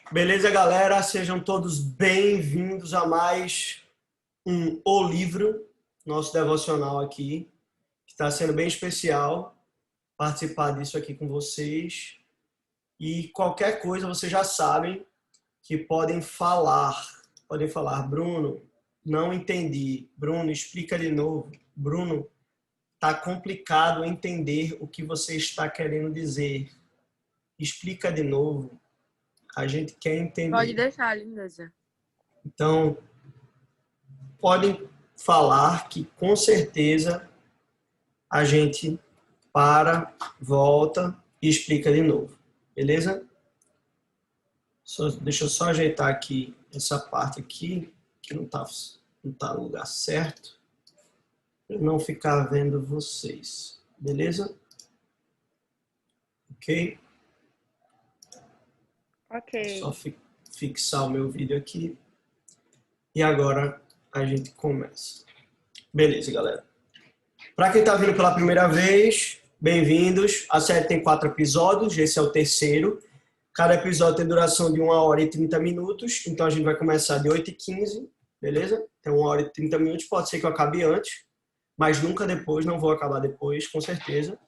Beleza, galera? Sejam todos bem-vindos a mais um O Livro, nosso devocional aqui, que está sendo bem especial participar disso aqui com vocês. E qualquer coisa, vocês já sabem que podem falar, Bruno, não entendi. Bruno, explica de novo. Bruno, tá complicado entender o que você está querendo dizer. Explica de novo. A gente quer Pode entender. deixar, lindeza. Então, podem falar que com certeza a gente para, volta e explica de novo. Beleza? Deixa eu só ajeitar aqui essa parte aqui, que não tá no lugar certo, para não ficar vendo vocês. Beleza? Ok? Só Ok. fixar o meu vídeo aqui. E agora a gente começa. Beleza, galera. Para quem está vindo pela primeira vez, bem-vindos. A série tem 4 episódios, esse é o terceiro. Cada episódio tem duração de 1h30, então a gente vai começar de 8h15, beleza? Tem 1h30, pode ser que eu acabe antes, mas nunca depois, não vou acabar depois, com certeza.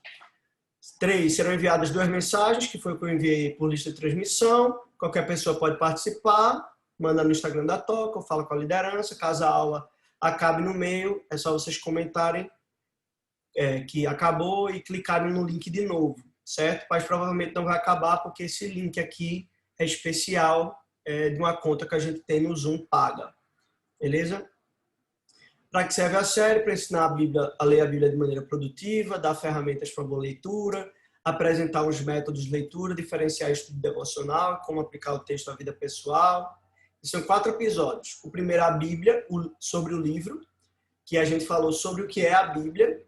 3, serão enviadas 2 mensagens, que foi o que eu enviei por lista de transmissão. Qualquer pessoa pode participar, manda no Instagram da Toca, ou fala com a liderança. Caso a aula acabe no meio, é só vocês comentarem que acabou e clicarem no link de novo, certo? Mas provavelmente não vai acabar porque esse link aqui é especial de uma conta que a gente tem no Zoom paga, beleza? Para que serve a série? Para ensinar a ler a Bíblia de maneira produtiva, dar ferramentas para boa leitura, apresentar os métodos de leitura, diferenciar estudo devocional, como aplicar o texto à vida pessoal. E são 4 episódios. O primeiro é a Bíblia, sobre o livro, que a gente falou sobre o que é a Bíblia,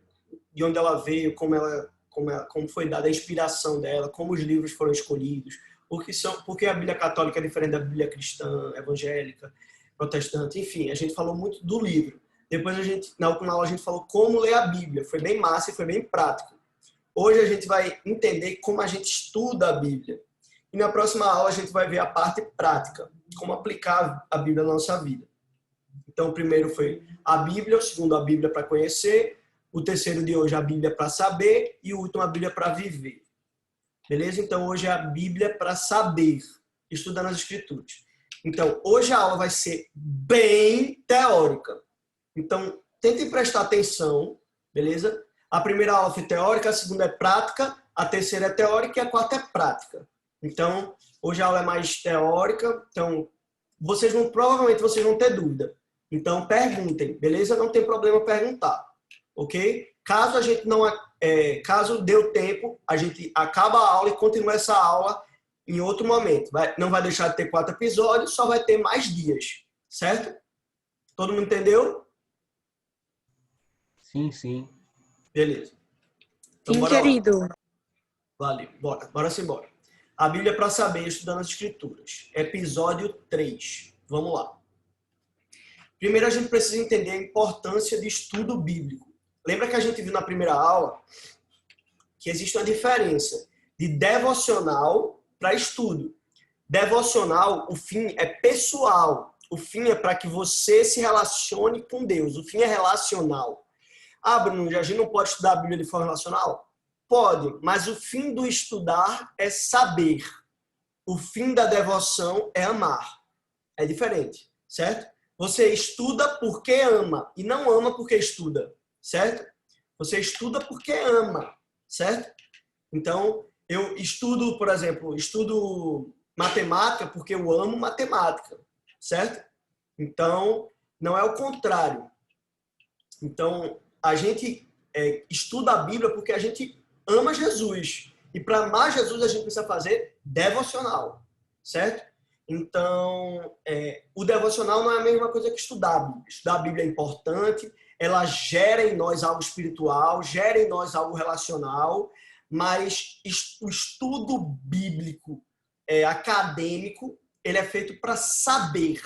de onde ela veio, como foi dada a inspiração dela, como os livros foram escolhidos, porque a Bíblia católica é diferente da Bíblia cristã, evangélica, protestante, enfim, a gente falou muito do livro. Depois na última aula a gente falou como ler a Bíblia, foi bem massa e foi bem prático. Hoje a gente vai entender como a gente estuda a Bíblia. E na próxima aula a gente vai ver a parte prática, como aplicar a Bíblia na nossa vida. Então, o primeiro foi a Bíblia, o segundo a Bíblia para conhecer, o terceiro de hoje a Bíblia para saber e o último a Bíblia para viver. Beleza? Então, hoje é a Bíblia para saber, estudando as Escrituras. Então, hoje a aula vai ser bem teórica. Então, tentem prestar atenção, beleza? A primeira aula foi teórica, a segunda é prática, a terceira é teórica e a quarta é prática. Então, hoje a aula é mais teórica, então provavelmente vocês vão ter dúvida. Então, perguntem, beleza? Não tem problema perguntar, ok? Caso a gente não, caso deu tempo, a gente acaba a aula e continua essa aula em outro momento. Não vai deixar de ter 4 episódios, só vai ter mais dias, certo? Todo mundo entendeu? Sim, sim. Beleza. Então, Sim, bora lá. querido. Valeu, bora embora. A Bíblia para saber, estudando as Escrituras. Episódio 3. Vamos lá. Primeiro a gente precisa entender a importância de estudo bíblico. Lembra que a gente viu na primeira aula que existe uma diferença de devocional para estudo. Devocional, o fim é pessoal. O fim é para que você se relacione com Deus. O fim é relacional. Ah, Bruno, a gente não pode estudar a Bíblia de forma relacional? Pode, mas o fim do estudar é saber. O fim da devoção é amar. É diferente, certo? Você estuda porque ama e não ama porque estuda, certo? Você estuda porque ama, certo? Então, eu estudo, por exemplo, estudo matemática porque eu amo matemática, certo? Então, não é o contrário. Então, a gente estuda a Bíblia porque a gente ama Jesus. E para amar Jesus, a gente precisa fazer devocional, certo? Então, o devocional não é a mesma coisa que estudar a Bíblia. Estudar a Bíblia é importante, ela gera em nós algo espiritual, gera em nós algo relacional, mas o estudo bíblico acadêmico, ele é feito para saber.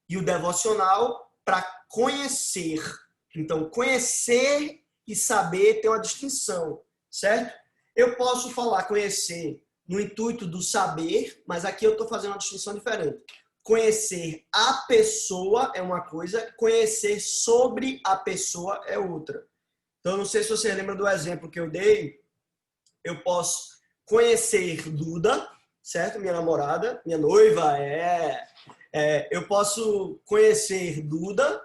E o devocional para conhecer. Então, conhecer e saber tem uma distinção, certo? Eu posso falar conhecer no intuito do saber, mas aqui eu estou fazendo uma distinção diferente. Conhecer a pessoa é uma coisa, conhecer sobre a pessoa é outra. Então, não sei se você lembra do exemplo que eu dei. Eu posso conhecer Duda, certo? Minha namorada, minha noiva, eu posso conhecer Duda,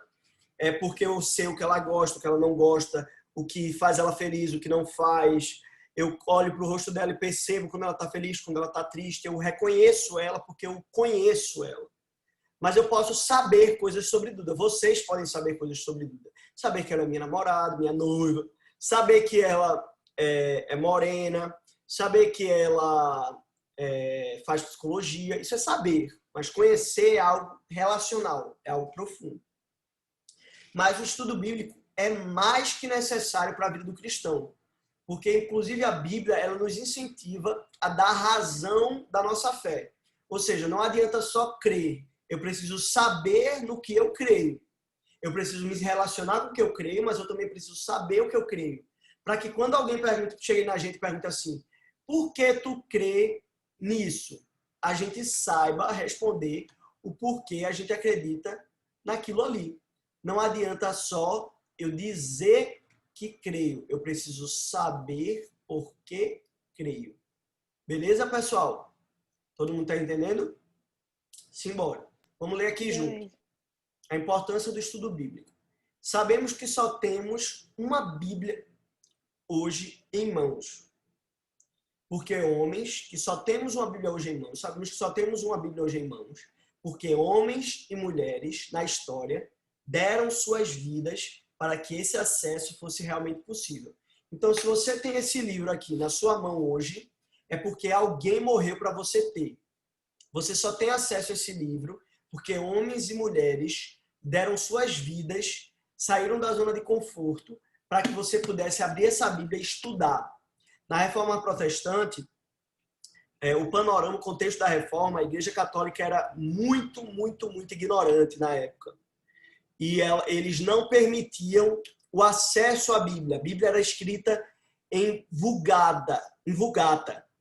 porque eu sei o que ela gosta, o que ela não gosta, o que faz ela feliz, o que não faz. Eu olho para o rosto dela e percebo quando ela está feliz, quando ela está triste. Eu reconheço ela porque eu conheço ela. Mas eu posso saber coisas sobre Duda. Vocês podem saber coisas sobre Duda. Saber que ela é minha namorada, minha noiva. Saber que ela é morena. Saber que ela faz psicologia. Isso é saber. Mas conhecer é algo relacional, é algo profundo. Mas o estudo bíblico é mais que necessário para a vida do cristão. Porque, inclusive, a Bíblia ela nos incentiva a dar razão da nossa fé. Ou seja, não adianta só crer. Eu preciso saber no que eu creio. Eu preciso me relacionar com o que eu creio, mas eu também preciso saber o que eu creio. Para que quando alguém chegue na gente e pergunte assim, por que tu crê nisso? A gente saiba responder o porquê a gente acredita naquilo ali. Não adianta só eu dizer que creio. Eu preciso saber por que creio. Beleza, pessoal? Todo mundo está entendendo? Simbora. Vamos ler aqui junto. A importância do estudo bíblico. Sabemos que só temos uma Bíblia hoje em mãos. Porque homens que só temos uma Bíblia hoje em mãos, sabemos que só temos uma Bíblia hoje em mãos, porque homens e mulheres na história deram suas vidas para que esse acesso fosse realmente possível. Então, se você tem esse livro aqui na sua mão hoje, é porque alguém morreu para você ter. Você só tem acesso a esse livro porque homens e mulheres deram suas vidas, saíram da zona de conforto para que você pudesse abrir essa Bíblia e estudar. Na Reforma Protestante, o panorama, o contexto da Reforma, a Igreja Católica era muito, muito, muito ignorante na época. E eles não permitiam o acesso à Bíblia. A Bíblia era escrita em Vulgata,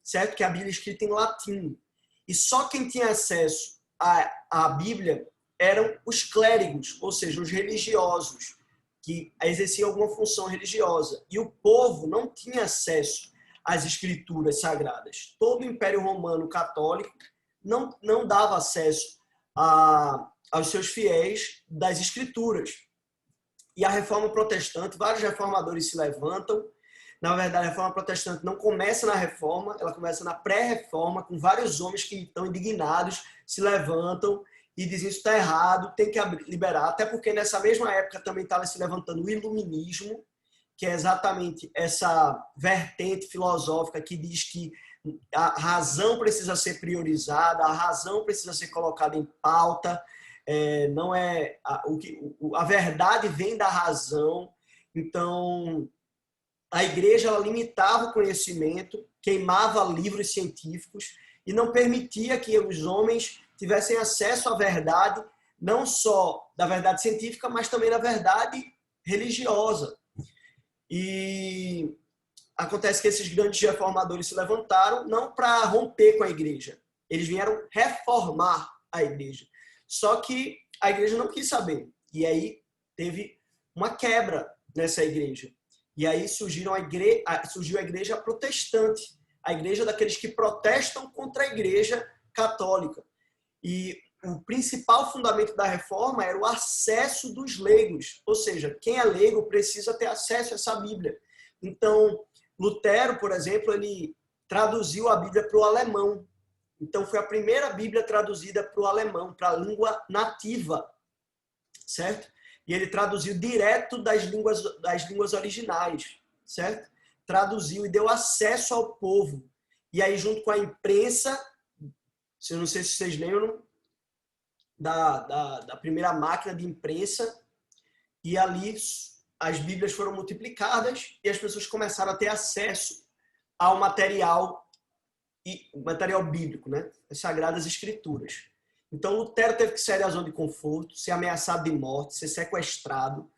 certo? Que a Bíblia é escrita em latim. E só quem tinha acesso à Bíblia eram os clérigos, ou seja, os religiosos, que exerciam alguma função religiosa. E o povo não tinha acesso às escrituras sagradas. Todo o Império Romano Católico não dava acesso aos seus fiéis das escrituras. E a Reforma Protestante, vários reformadores se levantam. Na verdade, a Reforma Protestante não começa na Reforma, ela começa na pré-Reforma, com vários homens que estão indignados, se levantam e dizem isso está errado, tem que liberar. Até porque nessa mesma época também estava se levantando o Iluminismo, que é exatamente essa vertente filosófica que diz que a razão precisa ser priorizada, a razão precisa ser colocada em pauta, não é a verdade vem da razão. Então a igreja ela limitava o conhecimento, queimava livros científicos e não permitia que os homens tivessem acesso à verdade, não só da verdade científica, mas também da verdade religiosa. E acontece que esses grandes reformadores se levantaram não para romper com a igreja, eles vieram reformar a igreja. Só que a igreja não quis saber. E aí teve uma quebra nessa igreja. E aí surgiu a igreja protestante, a igreja daqueles que protestam contra a igreja católica. E o principal fundamento da reforma era o acesso dos leigos, ou seja, quem é leigo precisa ter acesso a essa Bíblia. Então, Lutero, por exemplo, ele traduziu a Bíblia para o alemão. Então, foi a primeira Bíblia traduzida para o alemão, para a língua nativa, certo? E ele traduziu direto das línguas originais, certo? Traduziu e deu acesso ao povo. E aí, junto com a imprensa, eu não sei se vocês lembram, da primeira máquina de imprensa, e ali as Bíblias foram multiplicadas e as pessoas começaram a ter acesso ao material bíblico, né? As Sagradas Escrituras. Então, Lutero teve que sair da zona de conforto, ser ameaçado de morte, ser sequestrado,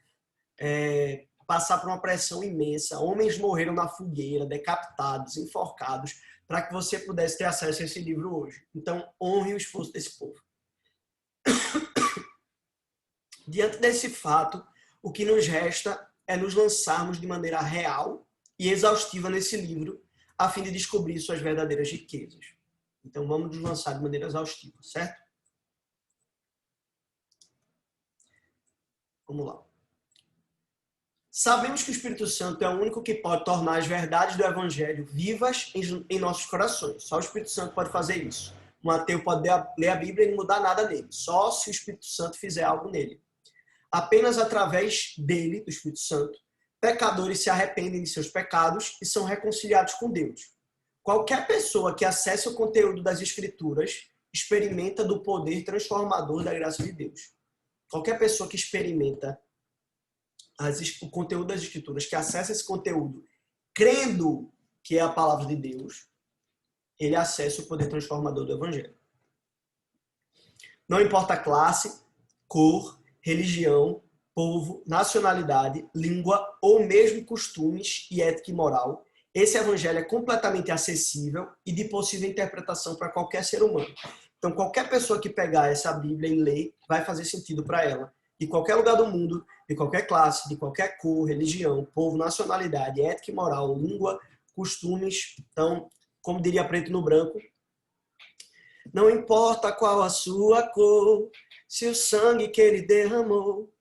passar por uma pressão imensa. Homens morreram na fogueira, decapitados, enforcados. para que você pudesse ter acesso a esse livro hoje. Então, honre o esforço desse povo. Diante desse fato, o que nos resta é nos lançarmos de maneira real e exaustiva nesse livro, a fim de descobrir suas verdadeiras riquezas. Então, vamos nos lançar de maneira exaustiva, certo? Vamos lá. Sabemos que o Espírito Santo é o único que pode tornar as verdades do Evangelho vivas em nossos corações. Só o Espírito Santo pode fazer isso. Um ateu pode ler a Bíblia e não mudar nada nele. Só se o Espírito Santo fizer algo nele. Apenas através dele, do Espírito Santo, pecadores se arrependem de seus pecados e são reconciliados com Deus. Qualquer pessoa que acesse o conteúdo das Escrituras experimenta do poder transformador da graça de Deus. Qualquer pessoa que experimenta o conteúdo das Escrituras, que acessa esse conteúdo crendo que é a palavra de Deus, ele acessa o poder transformador do Evangelho. Não importa a classe, cor, religião, povo, nacionalidade, língua ou mesmo costumes e ética e moral, esse Evangelho é completamente acessível e de possível interpretação para qualquer ser humano. Então, qualquer pessoa que pegar essa Bíblia e ler, vai fazer sentido para ela. De qualquer lugar do mundo, de qualquer classe, de qualquer cor, religião, povo, nacionalidade, ética e moral, língua, costumes. Então, como diria Preto no Branco, não importa qual a sua cor, se o sangue que ele derramou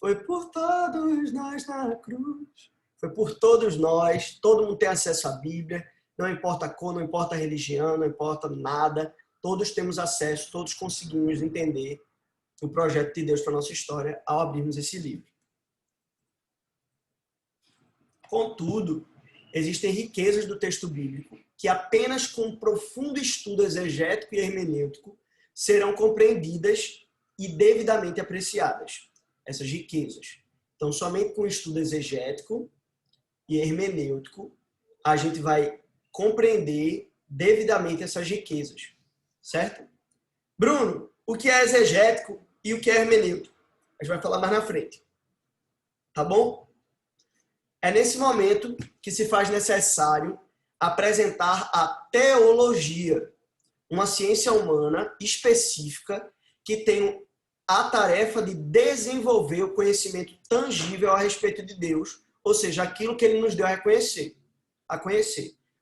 foi por todos nós na cruz. Foi por todos nós, todo mundo tem acesso à Bíblia, não importa a cor, não importa a religião, não importa nada, todos temos acesso, todos conseguimos entender o projeto de Deus para a nossa história ao abrirmos esse livro. Contudo, existem riquezas do texto bíblico que apenas com um profundo estudo exegético e hermenêutico serão compreendidas e devidamente apreciadas. Essas riquezas. Então, somente com o estudo exegético e hermenêutico, a gente vai compreender devidamente essas riquezas. Certo? Bruno, o que é exegético e o que é hermenêutico? A gente vai falar mais na frente. Tá bom? É nesse momento que se faz necessário apresentar a teologia, uma ciência humana específica que tem a tarefa de desenvolver o conhecimento tangível a respeito de Deus, ou seja, aquilo que ele nos deu a conhecer.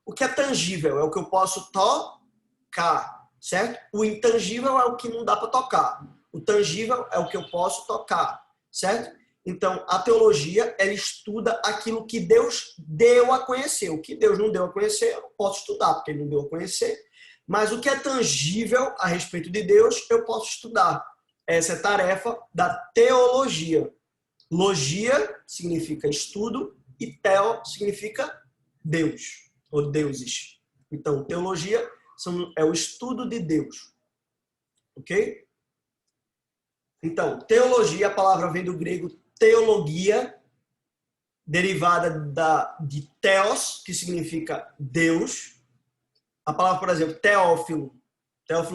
O que é tangível é o que eu posso tocar, certo? O intangível é o que não dá para tocar. O tangível é o que eu posso tocar, certo? Então, a teologia, ela estuda aquilo que Deus deu a conhecer. O que Deus não deu a conhecer, eu não posso estudar, porque ele não deu a conhecer. Mas o que é tangível a respeito de Deus, eu posso estudar. Essa é a tarefa da teologia. Logia significa estudo e teo significa Deus, ou deuses. Então, teologia é o estudo de Deus. Ok? Então, teologia, a palavra vem do grego teologia, derivada de theos, que significa Deus. A palavra, por exemplo, Teófilo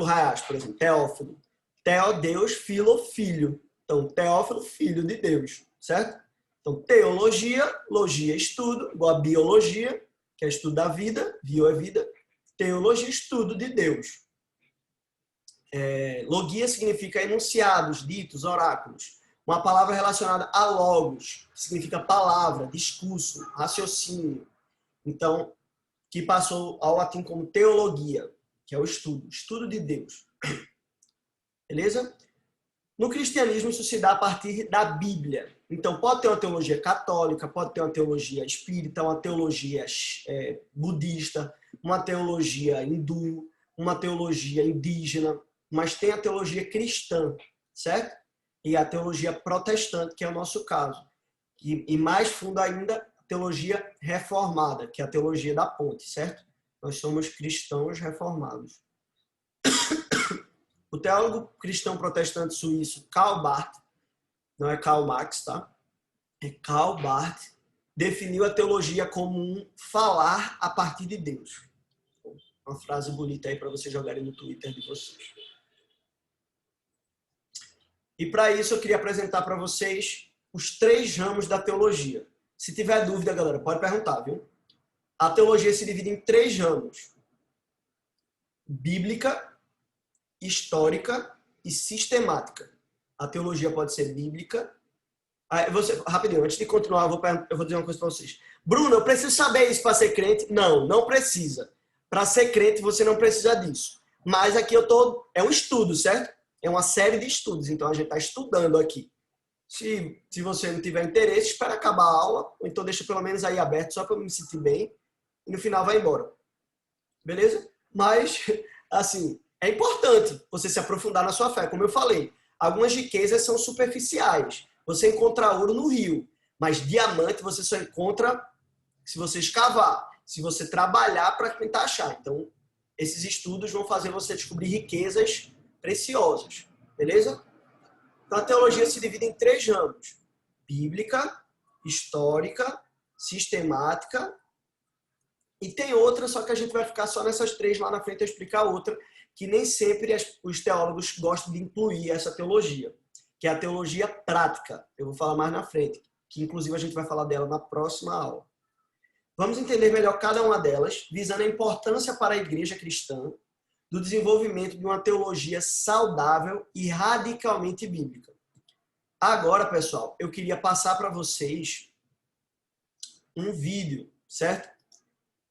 Hayas, por exemplo, Teófilo. Teo, Deus, filo, filho. Então, Teófilo, filho de Deus, certo? Então, teologia, logia, estudo, igual a biologia, que é estudo da vida, bio é vida. Teologia, estudo de Deus. Logia significa enunciados, ditos, oráculos. Uma palavra relacionada a logos, que significa palavra, discurso, raciocínio. Então, que passou ao latim como teologia, que é o estudo de Deus. Beleza? No cristianismo, isso se dá a partir da Bíblia. Então, pode ter uma teologia católica, pode ter uma teologia espírita, uma teologia budista, uma teologia hindu, uma teologia indígena, mas tem a teologia cristã, certo? E a teologia protestante, que é o nosso caso. E mais fundo ainda, a teologia reformada, que é a teologia da ponte, certo? Nós somos cristãos reformados. O teólogo cristão protestante suíço Karl Barth, não é Karl Marx, tá? É Karl Barth, definiu a teologia como um falar a partir de Deus. Uma frase bonita aí para vocês jogarem no Twitter de vocês. E para isso eu queria apresentar para vocês os 3 ramos da teologia. Se tiver dúvida, galera, pode perguntar, viu? A teologia se divide em 3 ramos. bíblica, histórica e sistemática. A teologia pode ser bíblica. Rapidinho, antes de continuar, eu vou dizer uma coisa para vocês. Bruno, eu preciso saber isso para ser crente? Não, não precisa. Para ser crente, você não precisa disso. Mas aqui é um estudo, certo? É uma série de estudos, então a gente está estudando aqui. Se você não tiver interesse, espera acabar a aula, ou então deixa pelo menos aí aberto, só para eu me sentir bem, e no final vai embora. Beleza? Mas, assim, é importante você se aprofundar na sua fé. Como eu falei, algumas riquezas são superficiais. Você encontra ouro no rio, mas diamante você só encontra se você escavar, se você trabalhar para tentar achar. Então, esses estudos vão fazer você descobrir riquezas preciosas. Beleza? Então, a teologia se divide em 3 ramos: bíblica, histórica, sistemática. E tem outra, só que a gente vai ficar só nessas 3 lá na frente a explicar outra, que nem sempre os teólogos gostam de incluir essa teologia, que é a teologia prática. Eu vou falar mais na frente, que inclusive a gente vai falar dela na próxima aula. Vamos entender melhor cada uma delas, visando a importância para a igreja cristã do desenvolvimento de uma teologia saudável e radicalmente bíblica. Agora, pessoal, eu queria passar para vocês um vídeo, certo?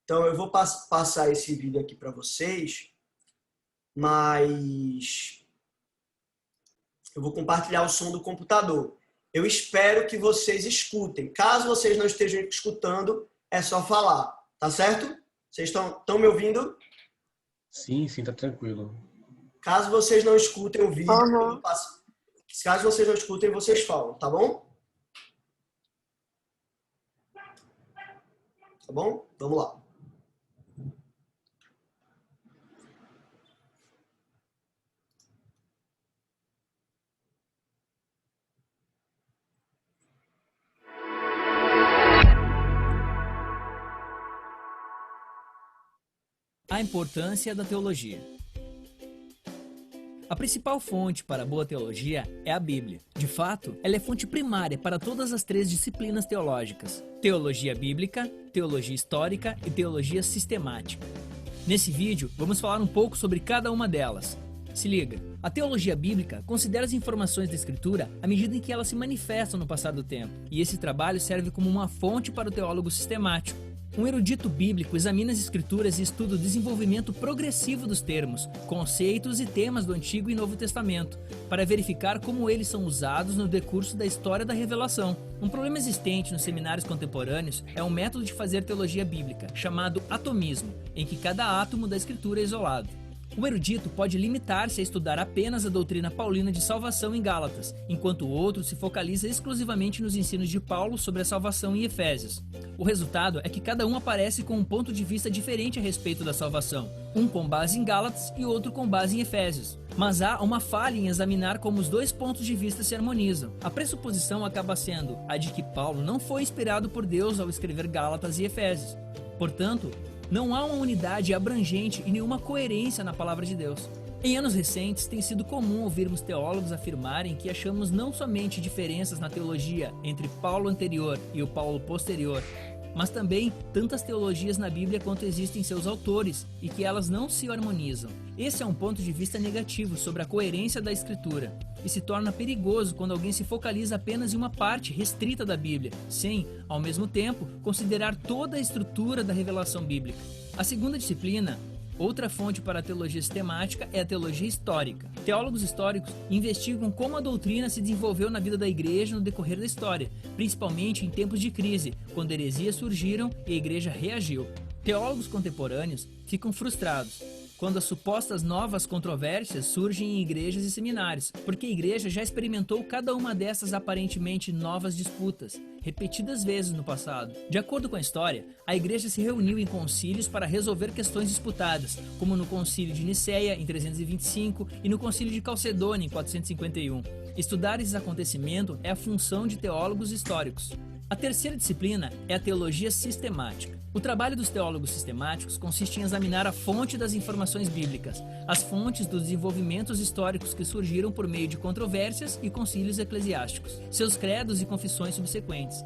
Então, eu vou passar esse vídeo aqui para vocês, mas eu vou compartilhar o som do computador. Eu espero que vocês escutem. Caso vocês não estejam escutando, é só falar, tá certo? Vocês estão me ouvindo? Sim, tá tranquilo. Caso vocês não escutem o vídeo, caso vocês não escutem, vocês falam, tá bom? Tá bom? Vamos lá. A importância da teologia. A principal fonte para a boa teologia é a Bíblia. De fato, ela é fonte primária para todas as 3 disciplinas teológicas: teologia bíblica, teologia histórica e teologia sistemática. Nesse vídeo, vamos falar um pouco sobre cada uma delas. Se liga, a teologia bíblica considera as informações da Escritura à medida em que elas se manifestam no passar do tempo, e esse trabalho serve como uma fonte para o teólogo sistemático. Um erudito bíblico examina as Escrituras e estuda o desenvolvimento progressivo dos termos, conceitos e temas do Antigo e Novo Testamento, para verificar como eles são usados no decurso da história da revelação. Um problema existente nos seminários contemporâneos é um método de fazer teologia bíblica, chamado atomismo, em que cada átomo da Escritura é isolado. O erudito pode limitar-se a estudar apenas a doutrina paulina de salvação em Gálatas, enquanto o outro se focaliza exclusivamente nos ensinos de Paulo sobre a salvação em Efésios. O resultado é que cada um aparece com um ponto de vista diferente a respeito da salvação, um com base em Gálatas e outro com base em Efésios. Mas há uma falha em examinar como os 2 pontos de vista se harmonizam. A pressuposição acaba sendo a de que Paulo não foi inspirado por Deus ao escrever Gálatas e Efésios. Portanto, não há uma unidade abrangente e nenhuma coerência na palavra de Deus. Em anos recentes, tem sido comum ouvirmos teólogos afirmarem que achamos não somente diferenças na teologia entre Paulo anterior e o Paulo posterior, mas também tantas teologias na Bíblia quanto existem seus autores e que elas não se harmonizam. Esse é um ponto de vista negativo sobre a coerência da Escritura e se torna perigoso quando alguém se focaliza apenas em uma parte restrita da Bíblia, sem, ao mesmo tempo, considerar toda a estrutura da revelação bíblica. A segunda disciplina, outra fonte para a teologia sistemática, é a teologia histórica. Teólogos históricos investigam como a doutrina se desenvolveu na vida da igreja no decorrer da história, principalmente em tempos de crise, quando heresias surgiram e a igreja reagiu. Teólogos contemporâneos ficam frustrados quando as supostas novas controvérsias surgem em igrejas e seminários, porque a igreja já experimentou cada uma dessas aparentemente novas disputas, repetidas vezes no passado. De acordo com a história, a igreja se reuniu em concílios para resolver questões disputadas, como no concílio de Nicéia, em 325, e no concílio de Calcedônia, em 451. Estudar esses acontecimentos é a função de teólogos históricos. A terceira disciplina é a teologia sistemática. O trabalho dos teólogos sistemáticos consiste em examinar a fonte das informações bíblicas, as fontes dos desenvolvimentos históricos que surgiram por meio de controvérsias e concílios eclesiásticos, seus credos e confissões subsequentes.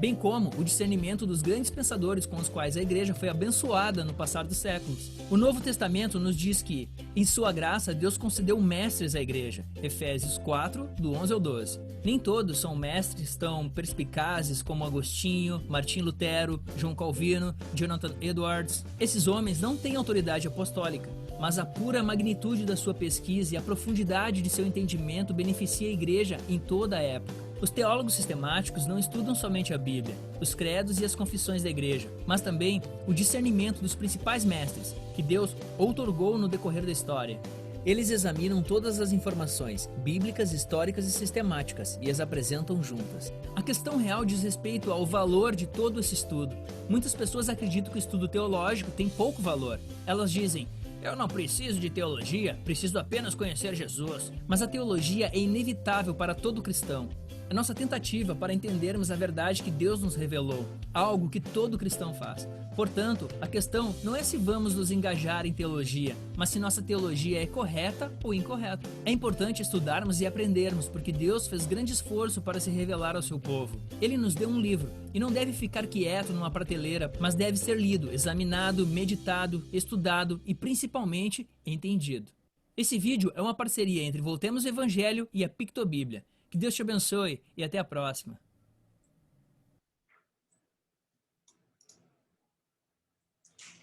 bem como o discernimento dos grandes pensadores com os quais a igreja foi abençoada no passar dos séculos. O Novo Testamento nos diz que, em sua graça, Deus concedeu mestres à igreja. Efésios 4, do 11 ao 12. Nem todos são mestres tão perspicazes como Agostinho, Martim Lutero, João Calvino, Jonathan Edwards. Esses homens não têm autoridade apostólica, mas a pura magnitude da sua pesquisa e a profundidade de seu entendimento beneficia a igreja em toda a época. Os teólogos sistemáticos não estudam somente a Bíblia, os credos e as confissões da igreja, mas também o discernimento dos principais mestres, que Deus outorgou no decorrer da história. Eles examinam todas as informações, bíblicas, históricas e sistemáticas, e as apresentam juntas. A questão real diz respeito ao valor de todo esse estudo. Muitas pessoas acreditam que o estudo teológico tem pouco valor. Elas dizem: eu não preciso de teologia, preciso apenas conhecer Jesus. Mas a teologia é inevitável para todo cristão. É nossa tentativa para entendermos a verdade que Deus nos revelou, algo que todo cristão faz. Portanto, a questão não é se vamos nos engajar em teologia, mas se nossa teologia é correta ou incorreta. É importante estudarmos e aprendermos, porque Deus fez grande esforço para se revelar ao seu povo. Ele nos deu um livro, e não deve ficar quieto numa prateleira, mas deve ser lido, examinado, meditado, estudado e principalmente entendido. Esse vídeo é uma parceria entre Voltemos ao Evangelho e a Pictobíblia. Que Deus te abençoe e até a próxima.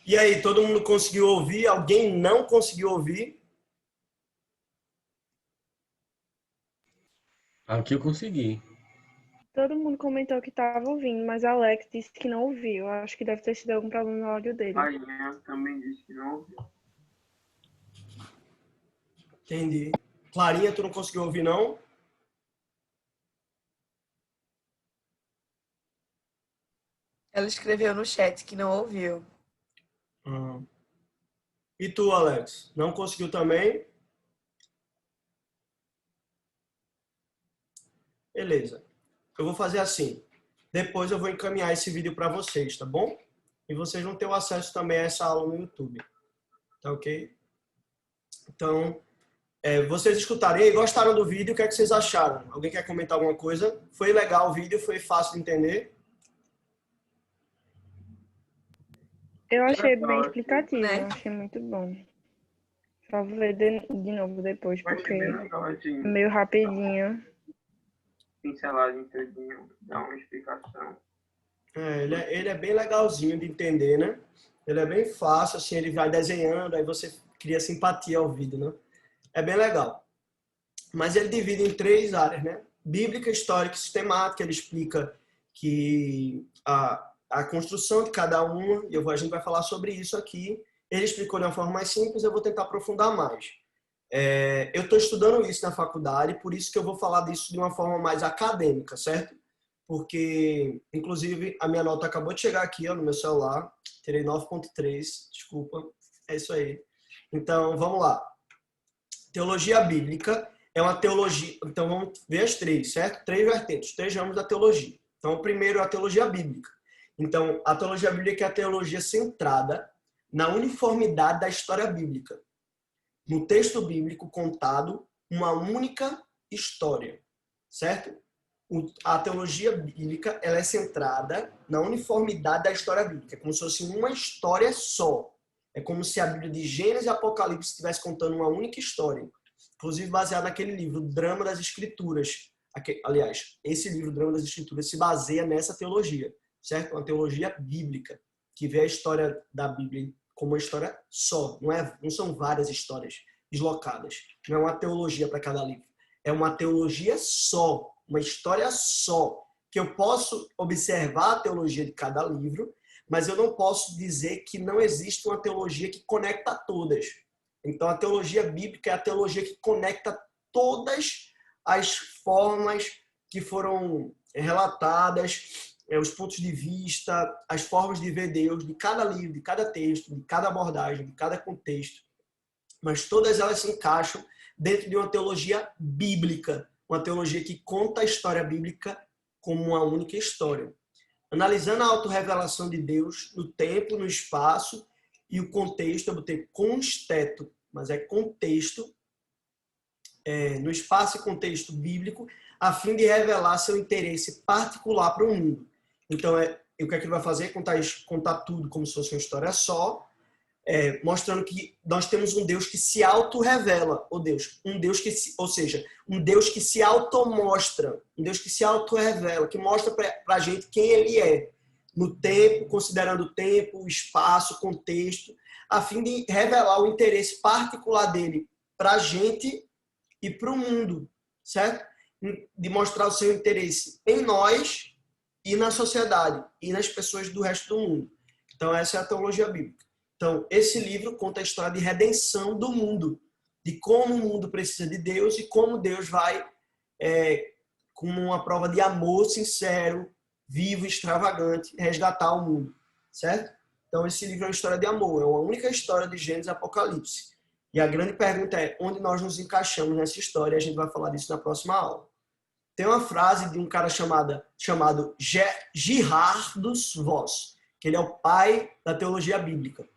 E aí, todo mundo conseguiu ouvir? Alguém não conseguiu ouvir? Aqui eu consegui. Todo mundo comentou que estava ouvindo, mas Alex disse que não ouviu. Acho que deve ter sido algum problema no áudio dele. Marinha também disse que não ouviu. Entendi. Clarinha, tu não conseguiu ouvir, não? Ela escreveu no chat que não ouviu. E tu, Alex? Não conseguiu também? Beleza. Eu vou fazer assim. Depois eu vou encaminhar esse vídeo para vocês, tá bom? E vocês vão ter o acesso também a essa aula no YouTube. Tá ok? Então, vocês escutaram e gostaram do vídeo? O que é que vocês acharam? Alguém quer comentar alguma coisa? Foi legal o vídeo? Foi fácil de entender? Eu achei bem explicativo, né? eu achei muito bom. Só vou ver de novo depois, Eu achei porque bem legal, é assim, meio rapidinho. pincelagem todinha, dá uma explicação. Ele é bem legalzinho de entender, né? Ele é bem fácil, assim, ele vai desenhando, aí você cria simpatia ao vídeo, né? É bem legal. Mas ele divide em 3 áreas, né? Bíblica, histórica e sistemática. Ele explica que a construção de cada uma, e a gente vai falar sobre isso aqui. Ele explicou de uma forma mais simples, eu vou tentar aprofundar mais. Eu estou estudando isso na faculdade, por isso que eu vou falar disso de uma forma mais acadêmica, certo? Porque, inclusive, a minha nota acabou de chegar aqui, ó, no meu celular. Tirei 9.3, desculpa. É isso aí. Então, vamos lá. Teologia bíblica é uma teologia... Então, vamos ver as 3, certo? 3 vertentes, 3 ramos da teologia. Então, o primeiro é a teologia bíblica. Então, a teologia bíblica é a teologia centrada na uniformidade da história bíblica. No texto bíblico contado, uma única história, certo? A teologia bíblica ela é centrada na uniformidade da história bíblica, é como se fosse uma história só. É como se a Bíblia de Gênesis e Apocalipse estivesse contando uma única história, inclusive baseado naquele livro, Drama das Escrituras. Aliás, esse livro, Drama das Escrituras, se baseia nessa teologia, certo? Uma teologia bíblica, que vê a história da Bíblia como uma história só. Não são várias histórias deslocadas. Não é uma teologia para cada livro. É uma teologia só, uma história só, que eu posso observar a teologia de cada livro, mas eu não posso dizer que não existe uma teologia que conecta todas. Então, a teologia bíblica é a teologia que conecta todas as formas que foram relatadas, os pontos de vista, as formas de ver Deus de cada livro, de cada texto, de cada abordagem, de cada contexto. Mas todas elas se encaixam dentro de uma teologia bíblica, uma teologia que conta a história bíblica como uma única história. Analisando a autorrevelação de Deus no tempo, no espaço e o contexto, eu botei consteto, mas é contexto, no espaço e contexto bíblico, a fim de revelar seu interesse particular para o mundo. Então, o que é que ele vai fazer? Contar tudo como se fosse uma história só, mostrando que nós temos um Deus que se auto-revela, ou seja, um Deus que se auto-mostra, um Deus que se auto-revela, que mostra para a gente quem ele é, no tempo, considerando o tempo, o espaço, o contexto, a fim de revelar o interesse particular dele para a gente e para o mundo, certo? De mostrar o seu interesse em nós e na sociedade, e nas pessoas do resto do mundo. Então, essa é a teologia bíblica. Então, esse livro conta a história de redenção do mundo, de como o mundo precisa de Deus e como Deus vai, como uma prova de amor sincero, vivo, extravagante, resgatar o mundo, certo? Então, esse livro é uma história de amor, é uma única história de Gênesis e Apocalipse. E a grande pergunta é, onde nós nos encaixamos nessa história? A gente vai falar disso na próxima aula. Tem uma frase de um cara chamado Gerhardus Voss, que ele é o pai da teologia bíblica,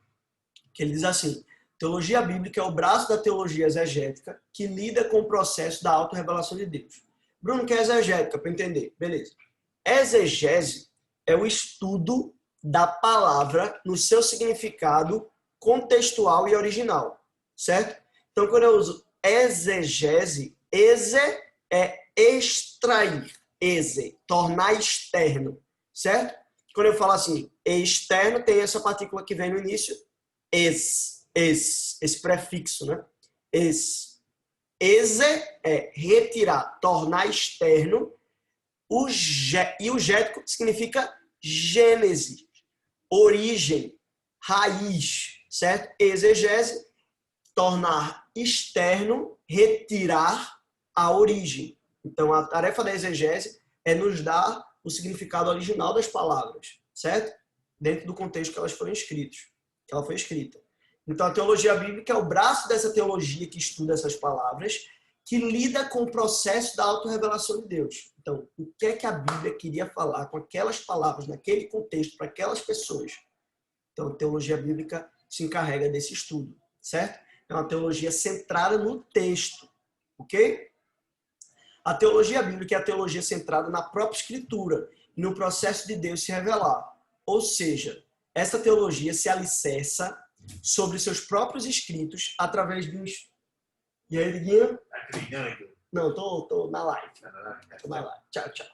que ele diz assim: teologia bíblica é o braço da teologia exegética que lida com o processo da autorrevelação de Deus. Bruno, que é exegética? Para entender. Beleza. Exegese é o estudo da palavra no seu significado contextual e original, certo? Então, quando eu uso exegese, é extrair, tornar externo, certo? Quando eu falo assim, externo, tem essa partícula que vem no início, esse prefixo, né? Exe é retirar, tornar externo, e o gético significa gênese, origem, raiz, certo? Exegese, tornar externo, retirar a origem. Então, a tarefa da exegese é nos dar o significado original das palavras, certo? Dentro do contexto que elas foram escritas, que ela foi escrita. Então, a teologia bíblica é o braço dessa teologia que estuda essas palavras, que lida com o processo da autorrevelação de Deus. Então, o que é que a Bíblia queria falar com aquelas palavras, naquele contexto, para aquelas pessoas? Então, a teologia bíblica se encarrega desse estudo, certo? É uma teologia centrada no texto, ok? A teologia bíblica é a teologia centrada na própria Escritura e no processo de Deus se revelar. Ou seja, essa teologia se alicerça sobre seus próprios escritos através de uns... E aí, Liguinho? Tá treinando? Não, tô na live. Tô na live. Tchau, tchau.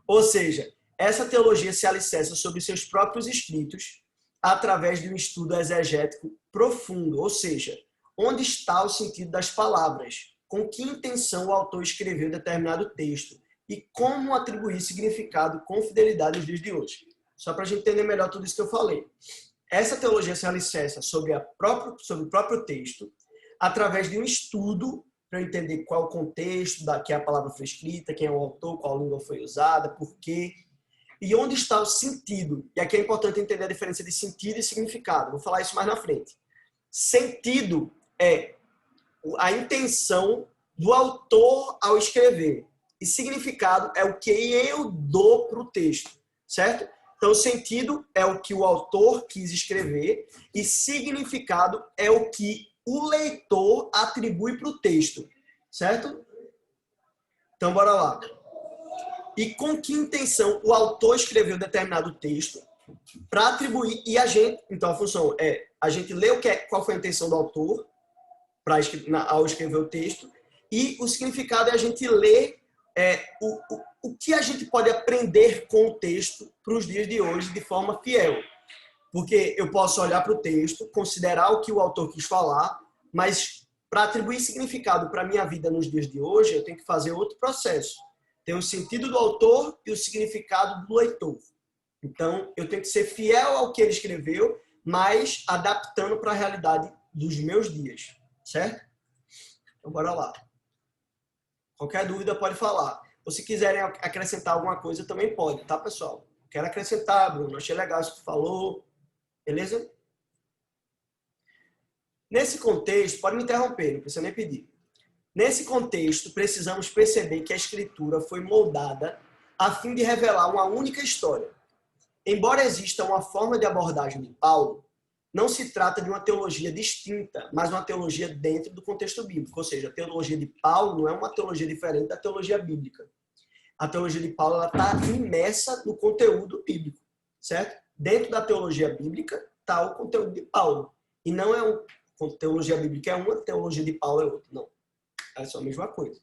Ou seja, essa teologia se alicerça sobre seus próprios escritos através de um estudo exegético profundo. Ou seja, onde está o sentido das palavras? Com que intenção o autor escreveu determinado texto? E como atribuir significado com fidelidade nos dias de hoje? Só para a gente entender melhor tudo isso que eu falei. Essa teologia se alicerça sobre o próprio texto, através de um estudo, para entender qual o contexto da que a palavra foi escrita, quem é o autor, qual língua foi usada, por quê, e onde está o sentido. E aqui é importante entender a diferença de sentido e significado. Vou falar isso mais na frente. Sentido é a intenção do autor ao escrever. E significado é o que eu dou para o texto, certo? Então, sentido é o que o autor quis escrever e significado é o que o leitor atribui para o texto, certo? Então, bora lá. E com que intenção o autor escreveu determinado texto para atribuir, e a gente, então a função é a gente lê qual foi a intenção do autor ao escrever o texto, e o significado é a gente ler o que a gente pode aprender com o texto para os dias de hoje de forma fiel. Porque eu posso olhar para o texto, considerar o que o autor quis falar, mas para atribuir significado para a minha vida nos dias de hoje, eu tenho que fazer outro processo. Tem o sentido do autor e o significado do leitor. Então, eu tenho que ser fiel ao que ele escreveu, mas adaptando para a realidade dos meus dias. Certo? Então, bora lá. Qualquer dúvida pode falar. Ou se quiserem acrescentar alguma coisa, também pode, tá, pessoal? Quero acrescentar, Bruno. Achei legal isso que tu falou. Beleza? Nesse contexto, pode me interromper, não precisa nem pedir. Nesse contexto, precisamos perceber que a Escritura foi moldada a fim de revelar uma única história. Embora exista uma forma de abordagem de Paulo, não se trata de uma teologia distinta, mas uma teologia dentro do contexto bíblico. Ou seja, a teologia de Paulo não é uma teologia diferente da teologia bíblica. A teologia de Paulo está imersa no conteúdo bíblico, certo? Dentro da teologia bíblica está o conteúdo de Paulo. E não é teologia bíblica é uma, teologia de Paulo é outra. Não. É só a mesma coisa.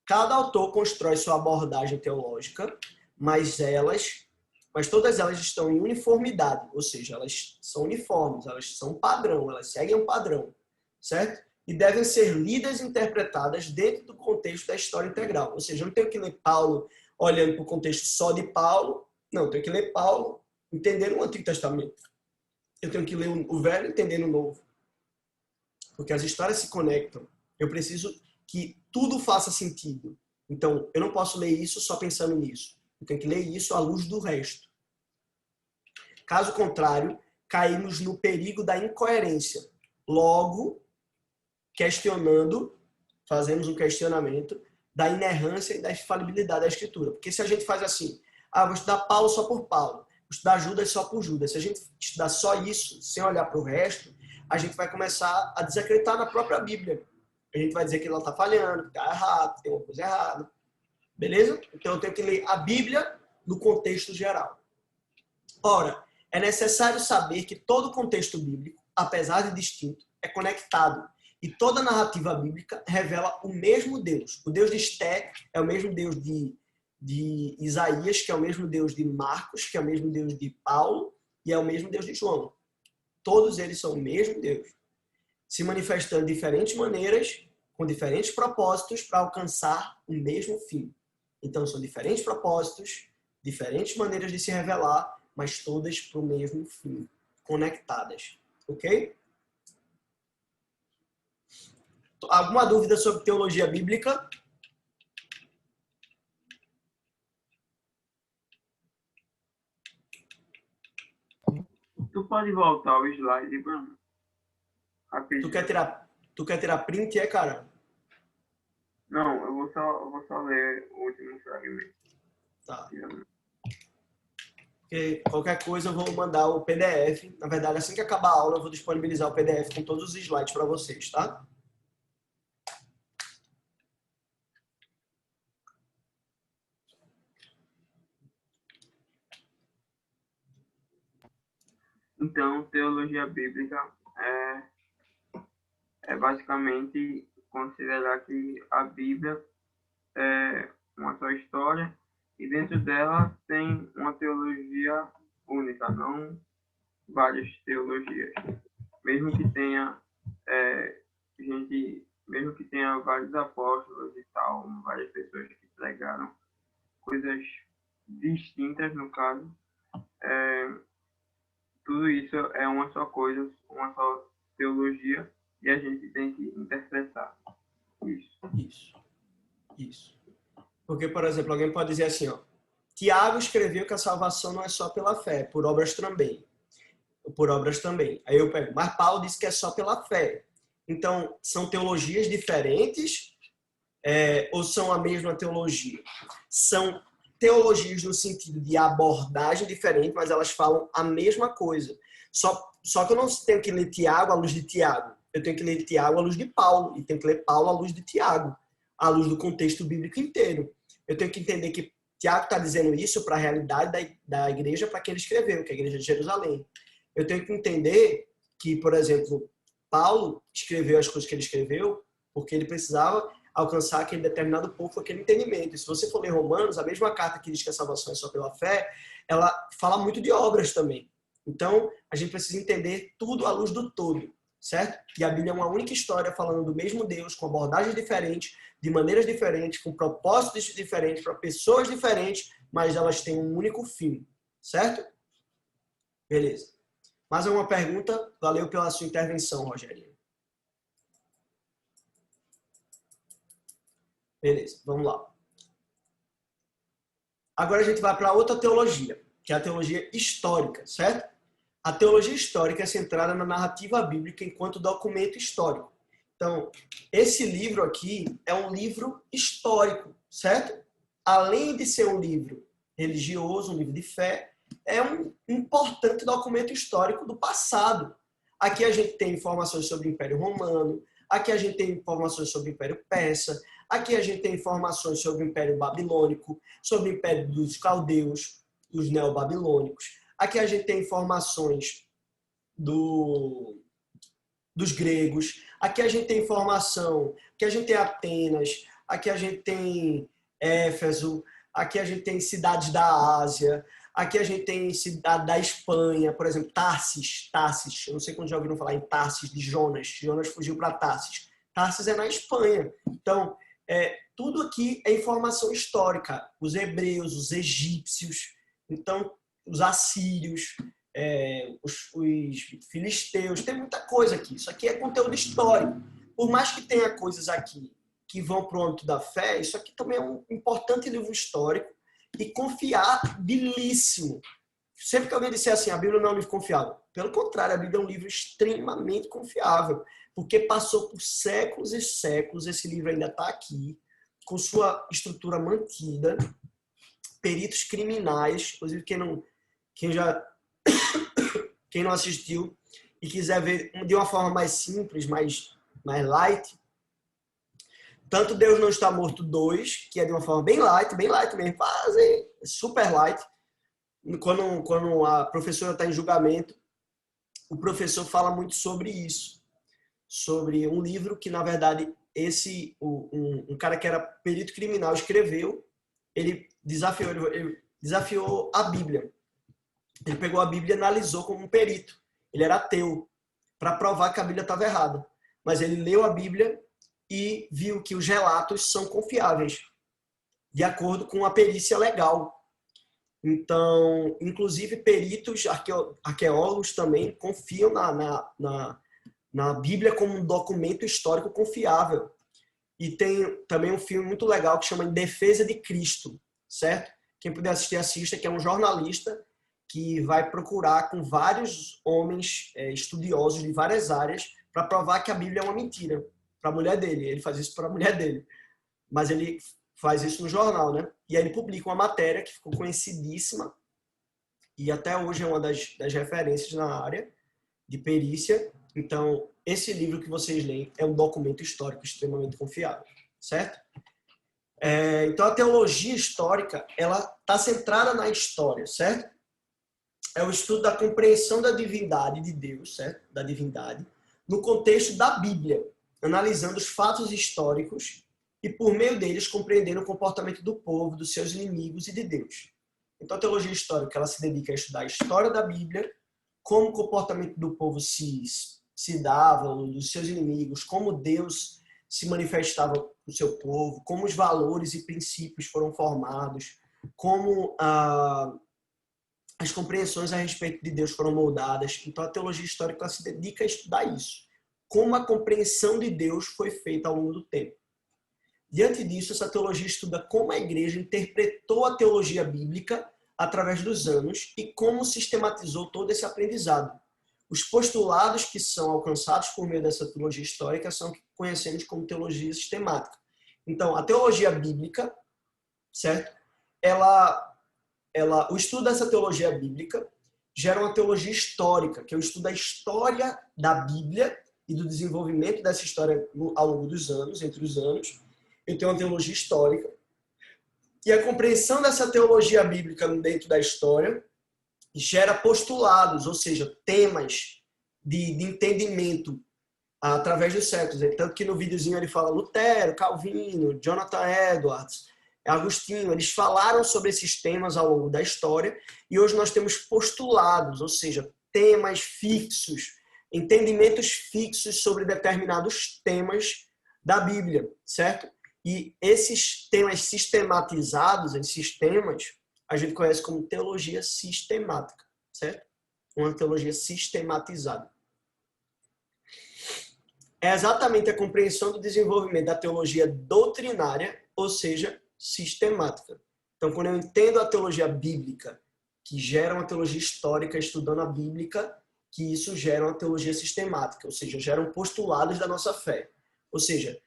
Cada autor constrói sua abordagem teológica, mas todas elas estão em uniformidade, ou seja, elas são uniformes, elas são padrão, elas seguem um padrão, certo? E devem ser lidas e interpretadas dentro do contexto da história integral. Ou seja, eu não tenho que ler Paulo olhando para o contexto só de Paulo, não, eu tenho que ler Paulo entendendo o Antigo Testamento. Eu tenho que ler o Velho entendendo o Novo. Porque as histórias se conectam. Eu preciso que tudo faça sentido. Então, eu não posso ler isso só pensando nisso. Eu tenho que ler isso à luz do resto. Caso contrário, caímos no perigo da incoerência. Logo, fazemos um questionamento da inerrância e da infalibilidade da Escritura. Porque se a gente faz assim, vou estudar Paulo só por Paulo, vou estudar Judas só por Judas, se a gente estudar só isso, sem olhar para o resto, a gente vai começar a desacreditar na própria Bíblia. A gente vai dizer que ela está falhando, que está errado, que tem uma coisa errada. Beleza? Então eu tenho que ler a Bíblia no contexto geral. Ora, é necessário saber que todo o contexto bíblico, apesar de distinto, é conectado. E toda a narrativa bíblica revela o mesmo Deus. O Deus de Esté é o mesmo Deus de Isaías, que é o mesmo Deus de Marcos, que é o mesmo Deus de Paulo, e é o mesmo Deus de João. Todos eles são o mesmo Deus, se manifestando de diferentes maneiras, com diferentes propósitos, para alcançar o mesmo fim. Então, são diferentes propósitos, diferentes maneiras de se revelar, mas todas para o mesmo fim, conectadas. Ok? Alguma dúvida sobre teologia bíblica? Tu pode voltar o slide, Bruno? Tu quer tirar print, cara? Não, eu vou só ler o último fragmento. Tá. Porque qualquer coisa eu vou mandar o PDF. Na verdade, assim que acabar a aula, eu vou disponibilizar o PDF com todos os slides para vocês, tá? Então, teologia bíblica é basicamente considerar que a Bíblia é uma só história e dentro dela tem uma teologia única, não várias teologias. Mesmo que tenha mesmo que tenha vários apóstolos e tal, várias pessoas que pregaram coisas distintas no caso, tudo isso é uma só coisa, uma só teologia, e a gente tem que interpretar Isso. Porque, por exemplo, alguém pode dizer assim, Tiago escreveu que a salvação não é só pela fé, por obras também. Aí eu pego, mas Paulo disse que é só pela fé. Então, são teologias diferentes ou são a mesma teologia? São teologias no sentido de abordagem diferente, mas elas falam a mesma coisa. Só que eu não tenho que ler Tiago à luz de Tiago. Eu tenho que ler Tiago à luz de Paulo. E tenho que ler Paulo à luz de Tiago. À luz do contexto bíblico inteiro. Eu tenho que entender que Tiago está dizendo isso para a realidade da igreja para quem ele escreveu, que é a igreja de Jerusalém. Eu tenho que entender que, por exemplo, Paulo escreveu as coisas que ele escreveu porque ele precisava alcançar aquele determinado povo, aquele entendimento. E se você for ler Romanos, a mesma carta que diz que a salvação é só pela fé, ela fala muito de obras também. Então, a gente precisa entender tudo à luz do todo, certo? E a Bíblia é uma única história falando do mesmo Deus, com abordagens diferentes, de maneiras diferentes, com propósitos diferentes, para pessoas diferentes, mas elas têm um único fim, certo? Beleza. Mais uma pergunta? Valeu pela sua intervenção, Rogério. Beleza, vamos lá. Agora a gente vai para outra teologia, que é a teologia histórica, certo? A teologia histórica é centrada na narrativa bíblica enquanto documento histórico. Então, esse livro aqui é um livro histórico, certo? Além de ser um livro religioso, um livro de fé, é um importante documento histórico do passado. Aqui a gente tem informações sobre o Império Romano, aqui a gente tem informações sobre o Império Persa, Aqui a gente tem informações sobre o Império Babilônico, sobre o Império dos Caldeus, dos Neobabilônicos. Aqui a gente tem informações dos gregos. Aqui a gente tem informação, aqui a gente tem Atenas, aqui a gente tem Éfeso, aqui a gente tem cidades da Ásia, aqui a gente tem cidade da Espanha, por exemplo, Tarsis. Eu não sei quando já ouviram falar em Tarsis de Jonas. Jonas fugiu para Tarsis. Tarsis é na Espanha. Então, tudo aqui é informação histórica. Os hebreus, os egípcios, então, os assírios, os filisteus, tem muita coisa aqui. Isso aqui é conteúdo histórico. Por mais que tenha coisas aqui que vão para o âmbito da fé, isso aqui também é um importante livro histórico e confiabilíssimo. Sempre que alguém disser assim, a Bíblia não é um livro confiável. Pelo contrário, a Bíblia é um livro extremamente confiável, porque passou por séculos e séculos, esse livro ainda está aqui, com sua estrutura mantida, peritos criminais, inclusive quem não assistiu e quiser ver de uma forma mais simples, mais light, tanto Deus Não Está Morto 2, que é de uma forma bem light mesmo, quase super light. Quando a professora está em julgamento, o professor fala muito sobre isso. Sobre um livro que, na verdade, um cara que era perito criminal escreveu, ele desafiou a Bíblia. Ele pegou a Bíblia e analisou como um perito. Ele era ateu, para provar que a Bíblia estava errada. Mas ele leu a Bíblia e viu que os relatos são confiáveis, de acordo com a perícia legal. Então, inclusive, peritos, arqueólogos também confiam na Bíblia como um documento histórico confiável. E tem também um filme muito legal que chama Em Defesa de Cristo, certo? Quem puder assistir, assista, que é um jornalista que vai procurar com vários homens estudiosos de várias áreas para provar que a Bíblia é uma mentira. Para a mulher dele. Ele faz isso para a mulher dele. Mas ele faz isso no jornal, né? E aí ele publica uma matéria que ficou conhecidíssima e até hoje é uma das referências na área de perícia. Então, esse livro que vocês leem é um documento histórico extremamente confiável, certo? Então, a teologia histórica, ela está centrada na história, certo? É o estudo da compreensão da divindade de Deus, certo? Da divindade, no contexto da Bíblia, analisando os fatos históricos e, por meio deles, compreendendo o comportamento do povo, dos seus inimigos e de Deus. Então, a teologia histórica ela se dedica a estudar a história da Bíblia, como o comportamento do povo se dava, dos seus inimigos, como Deus se manifestava no seu povo, como os valores e princípios foram formados, como as compreensões a respeito de Deus foram moldadas. Então, a teologia histórica ela se dedica a estudar isso. Como a compreensão de Deus foi feita ao longo do tempo. Diante disso, essa teologia estuda como a igreja interpretou a teologia bíblica através dos anos e como sistematizou todo esse aprendizado. Os postulados que são alcançados por meio dessa teologia histórica são o que conhecemos como teologia sistemática. Então, a teologia bíblica, certo? O estudo dessa teologia bíblica gera uma teologia histórica, que é o estudo da história da Bíblia e do desenvolvimento dessa história ao longo dos anos, entre os anos. Eu tenho uma teologia histórica. E a compreensão dessa teologia bíblica dentro da história gera postulados, ou seja, temas de entendimento através dos séculos. Tanto que no videozinho ele fala Lutero, Calvino, Jonathan Edwards, Agostinho, eles falaram sobre esses temas ao longo da história e hoje nós temos postulados, ou seja, temas fixos, entendimentos fixos sobre determinados temas da Bíblia, certo? E esses temas sistematizados, esses temas, a gente conhece como teologia sistemática, certo? Uma teologia sistematizada. É exatamente a compreensão do desenvolvimento da teologia doutrinária, ou seja, sistemática. Então, quando eu entendo a teologia bíblica, que gera uma teologia histórica estudando a Bíblica, que isso gera uma teologia sistemática, ou seja, geram postulados da nossa fé. Ou seja,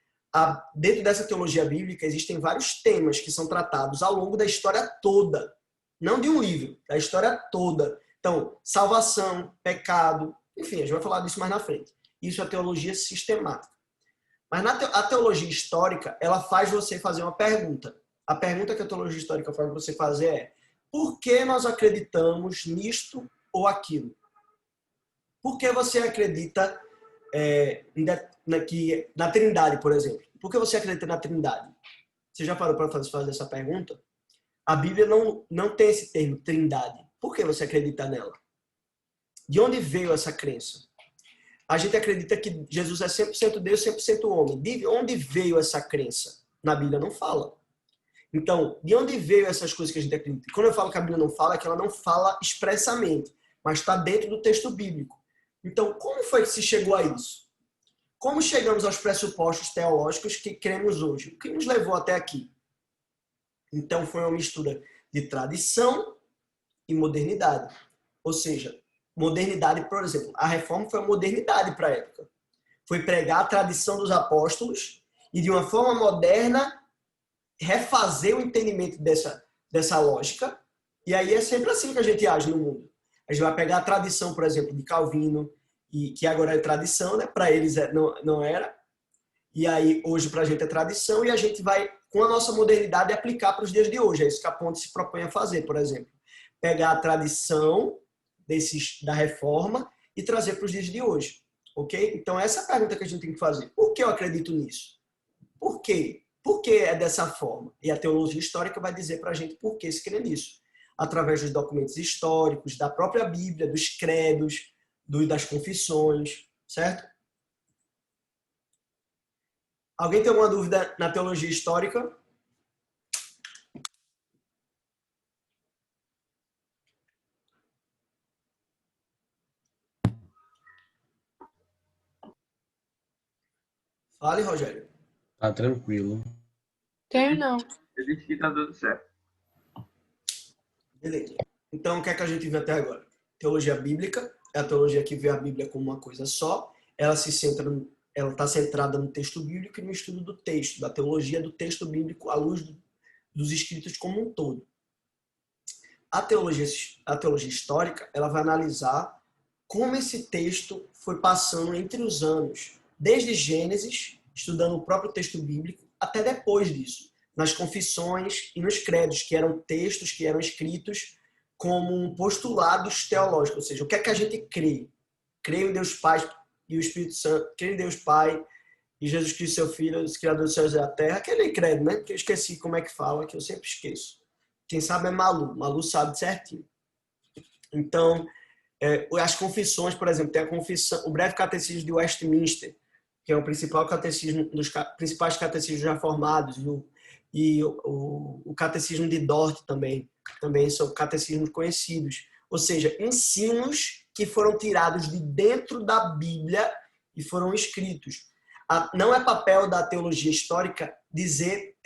dentro dessa teologia bíblica existem vários temas que são tratados ao longo da história toda, não de um livro, da história toda. Então, salvação, pecado, enfim, a gente vai falar disso mais na frente. Isso é teologia sistemática. Mas a teologia histórica, ela faz você fazer uma pergunta. A pergunta que a teologia histórica faz você fazer é: por que nós acreditamos nisto ou aquilo? Por que você acredita na Trindade, por exemplo? Por que você acredita na Trindade? Você já parou para fazer essa pergunta? A Bíblia não tem esse termo, Trindade. Por que você acredita nela? De onde veio essa crença? A gente acredita que Jesus é 100% Deus, 100% homem. De onde veio essa crença? Na Bíblia não fala. Então, de onde veio essas coisas que a gente acredita? Quando eu falo que a Bíblia não fala, é que ela não fala expressamente, mas está dentro do texto bíblico. Então, como foi que se chegou a isso? Como chegamos aos pressupostos teológicos que cremos hoje? O que nos levou até aqui? Então, foi uma mistura de tradição e modernidade. Ou seja, modernidade, por exemplo, a reforma foi uma modernidade para a época. Foi pregar a tradição dos apóstolos e, de uma forma moderna, refazer o entendimento dessa lógica. E aí é sempre assim que a gente age no mundo. A gente vai pegar a tradição, por exemplo, de Calvino, e que agora é tradição, né? Para eles não era. E aí hoje para a gente é tradição e a gente vai, com a nossa modernidade, aplicar para os dias de hoje. É isso que a Ponte se propõe a fazer, por exemplo. Pegar a tradição da reforma e trazer para os dias de hoje. Ok? Então essa é a pergunta que a gente tem que fazer. Por que eu acredito nisso? Por quê? Por que é dessa forma? E a teologia histórica vai dizer para a gente por que se crê nisso. Através dos documentos históricos, da própria Bíblia, dos credos, das confissões, certo? Alguém tem alguma dúvida na teologia histórica? Fale, Rogério. Tá tranquilo. Tenho não. Eu disse que tá tudo certo. Beleza. Então, o que é que a gente viu até agora? Teologia bíblica é a teologia que vê a Bíblia como uma coisa só. Ela está centrada no texto bíblico e no estudo do texto, da teologia do texto bíblico à luz dos escritos como um todo. A teologia histórica, ela vai analisar como esse texto foi passando entre os anos, desde Gênesis, estudando o próprio texto bíblico, até depois disso, nas confissões e nos credos, que eram textos que eram escritos como postulados teológicos, ou seja, o que é que a gente crê? Creio em Deus Pai e o Espírito Santo, creio em Deus Pai e Jesus Cristo, seu Filho, o Criador dos céus e da terra, aquele credo, né? Que eu esqueci como é que fala, que eu sempre esqueço. Quem sabe é Malu sabe certinho. Então, as confissões, por exemplo, tem a confissão, o breve catecismo de Westminster, que é o principal catecismo, dos principais catecismos reformados, e o catecismo de Dort também são catecismos conhecidos. Ou seja, ensinos que foram tirados de dentro da Bíblia e foram escritos. Não é papel da teologia histórica dizer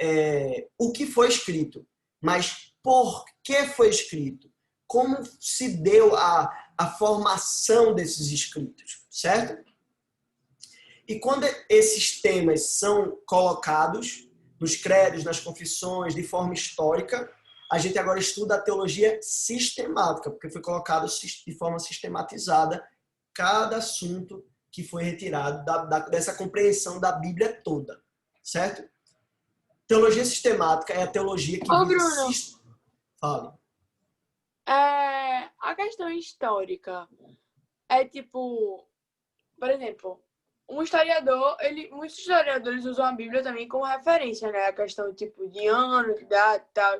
o que foi escrito, mas por que foi escrito, como se deu a formação desses escritos, certo? E quando esses temas são colocados nos credos, nas confissões, de forma histórica, a gente agora estuda a teologia sistemática, porque foi colocado de forma sistematizada cada assunto que foi retirado dessa compreensão da Bíblia toda, certo? Teologia sistemática é a teologia que... Ô, Bruno. Fale. A questão histórica é tipo, por exemplo, muitos historiadores usam a Bíblia também como referência, né? A questão tipo de ano, de data e tal.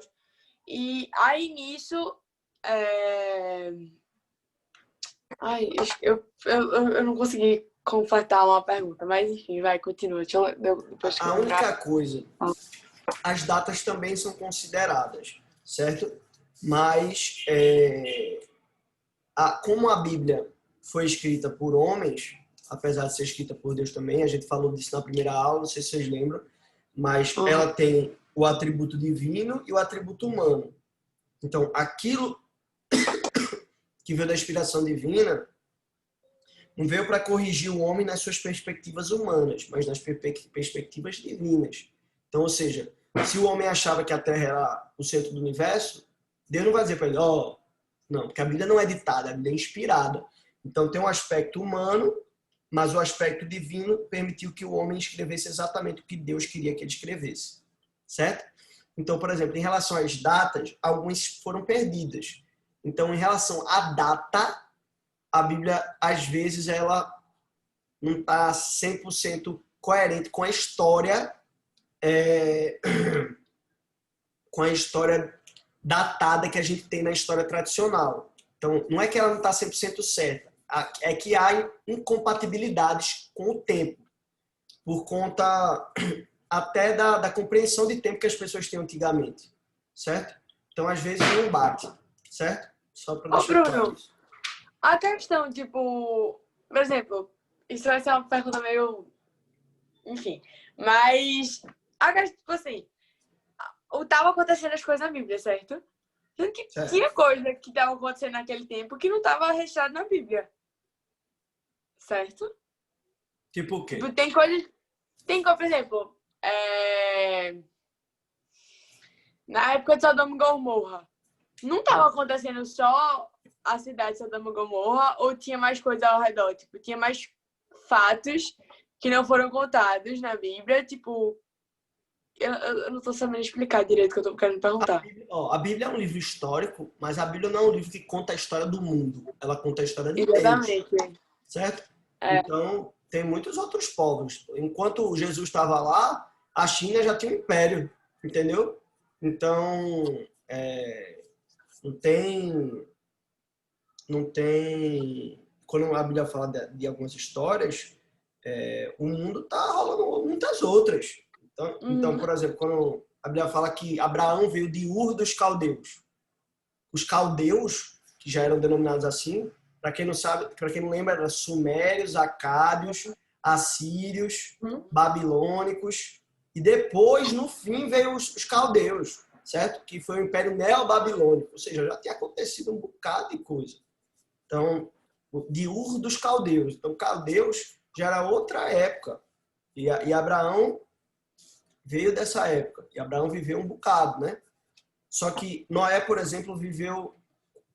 E aí nisso, eu não consegui completar uma pergunta, mas enfim, vai, continua. Depois a única coisa, as datas também são consideradas, certo? Mas como a Bíblia foi escrita por homens, apesar de ser escrita por Deus também, a gente falou disso na primeira aula, não sei se vocês lembram, mas ela tem o atributo divino e o atributo humano. Então, aquilo que veio da inspiração divina não veio para corrigir o homem nas suas perspectivas humanas, mas nas perspectivas divinas. Então, ou seja, se o homem achava que a Terra era o centro do universo, Deus não vai dizer para ele, não, porque a Bíblia não é ditada, a Bíblia é inspirada. Então, tem um aspecto humano, mas o aspecto divino permitiu que o homem escrevesse exatamente o que Deus queria que ele escrevesse, certo? Então, por exemplo, em relação às datas, algumas foram perdidas. Então, em relação à data, a Bíblia, às vezes, ela não está 100% coerente com a história, com a história datada que a gente tem na história tradicional. Então, não é que ela não está 100% certa, é que há incompatibilidades com o tempo, por conta até da compreensão de tempo que as pessoas tinham antigamente, certo? Então, às vezes, não bate, certo? Só para Ô, deixar claro Bruno, isso. a questão, tipo, por exemplo, isso vai ser uma pergunta meio, enfim, mas a questão, tipo assim, tava acontecendo as coisas na Bíblia, certo? Sendo que Certo. tinha coisa que tava acontecendo naquele tempo que não tava registrado na Bíblia, certo? Tipo o quê? Tipo, tem coisas, por exemplo, na época de Sodoma e Gomorra, não tava acontecendo só a cidade de Sodoma e Gomorra, ou tinha mais coisa ao redor? Tipo, tinha mais fatos que não foram contados na Bíblia, tipo... Eu não tô sabendo explicar direito o que eu tô querendo perguntar. A Bíblia é um livro histórico, mas a Bíblia não é um livro que conta a história do mundo. Ela conta a história de Deus, Exatamente. certo? É. Então, tem muitos outros povos. Enquanto Jesus estava lá, a China já tinha um império, entendeu? Então, não tem... Quando a Bíblia fala de algumas histórias, o mundo está rolando muitas outras. Então, por exemplo, quando a Bíblia fala que Abraão veio de Ur dos Caldeus. Os caldeus, que já eram denominados assim, para quem não sabe, para quem não lembra, eram sumérios, acádios, assírios, babilônicos, e depois, no fim, veio os caldeus, certo? Que foi o Império Neobabilônico, ou seja, já tinha acontecido um bocado de coisa. Então, de Ur dos Caldeus. Então, caldeus já era outra época. E Abraão veio dessa época. E Abraão viveu um bocado, né? Só que Noé, por exemplo, viveu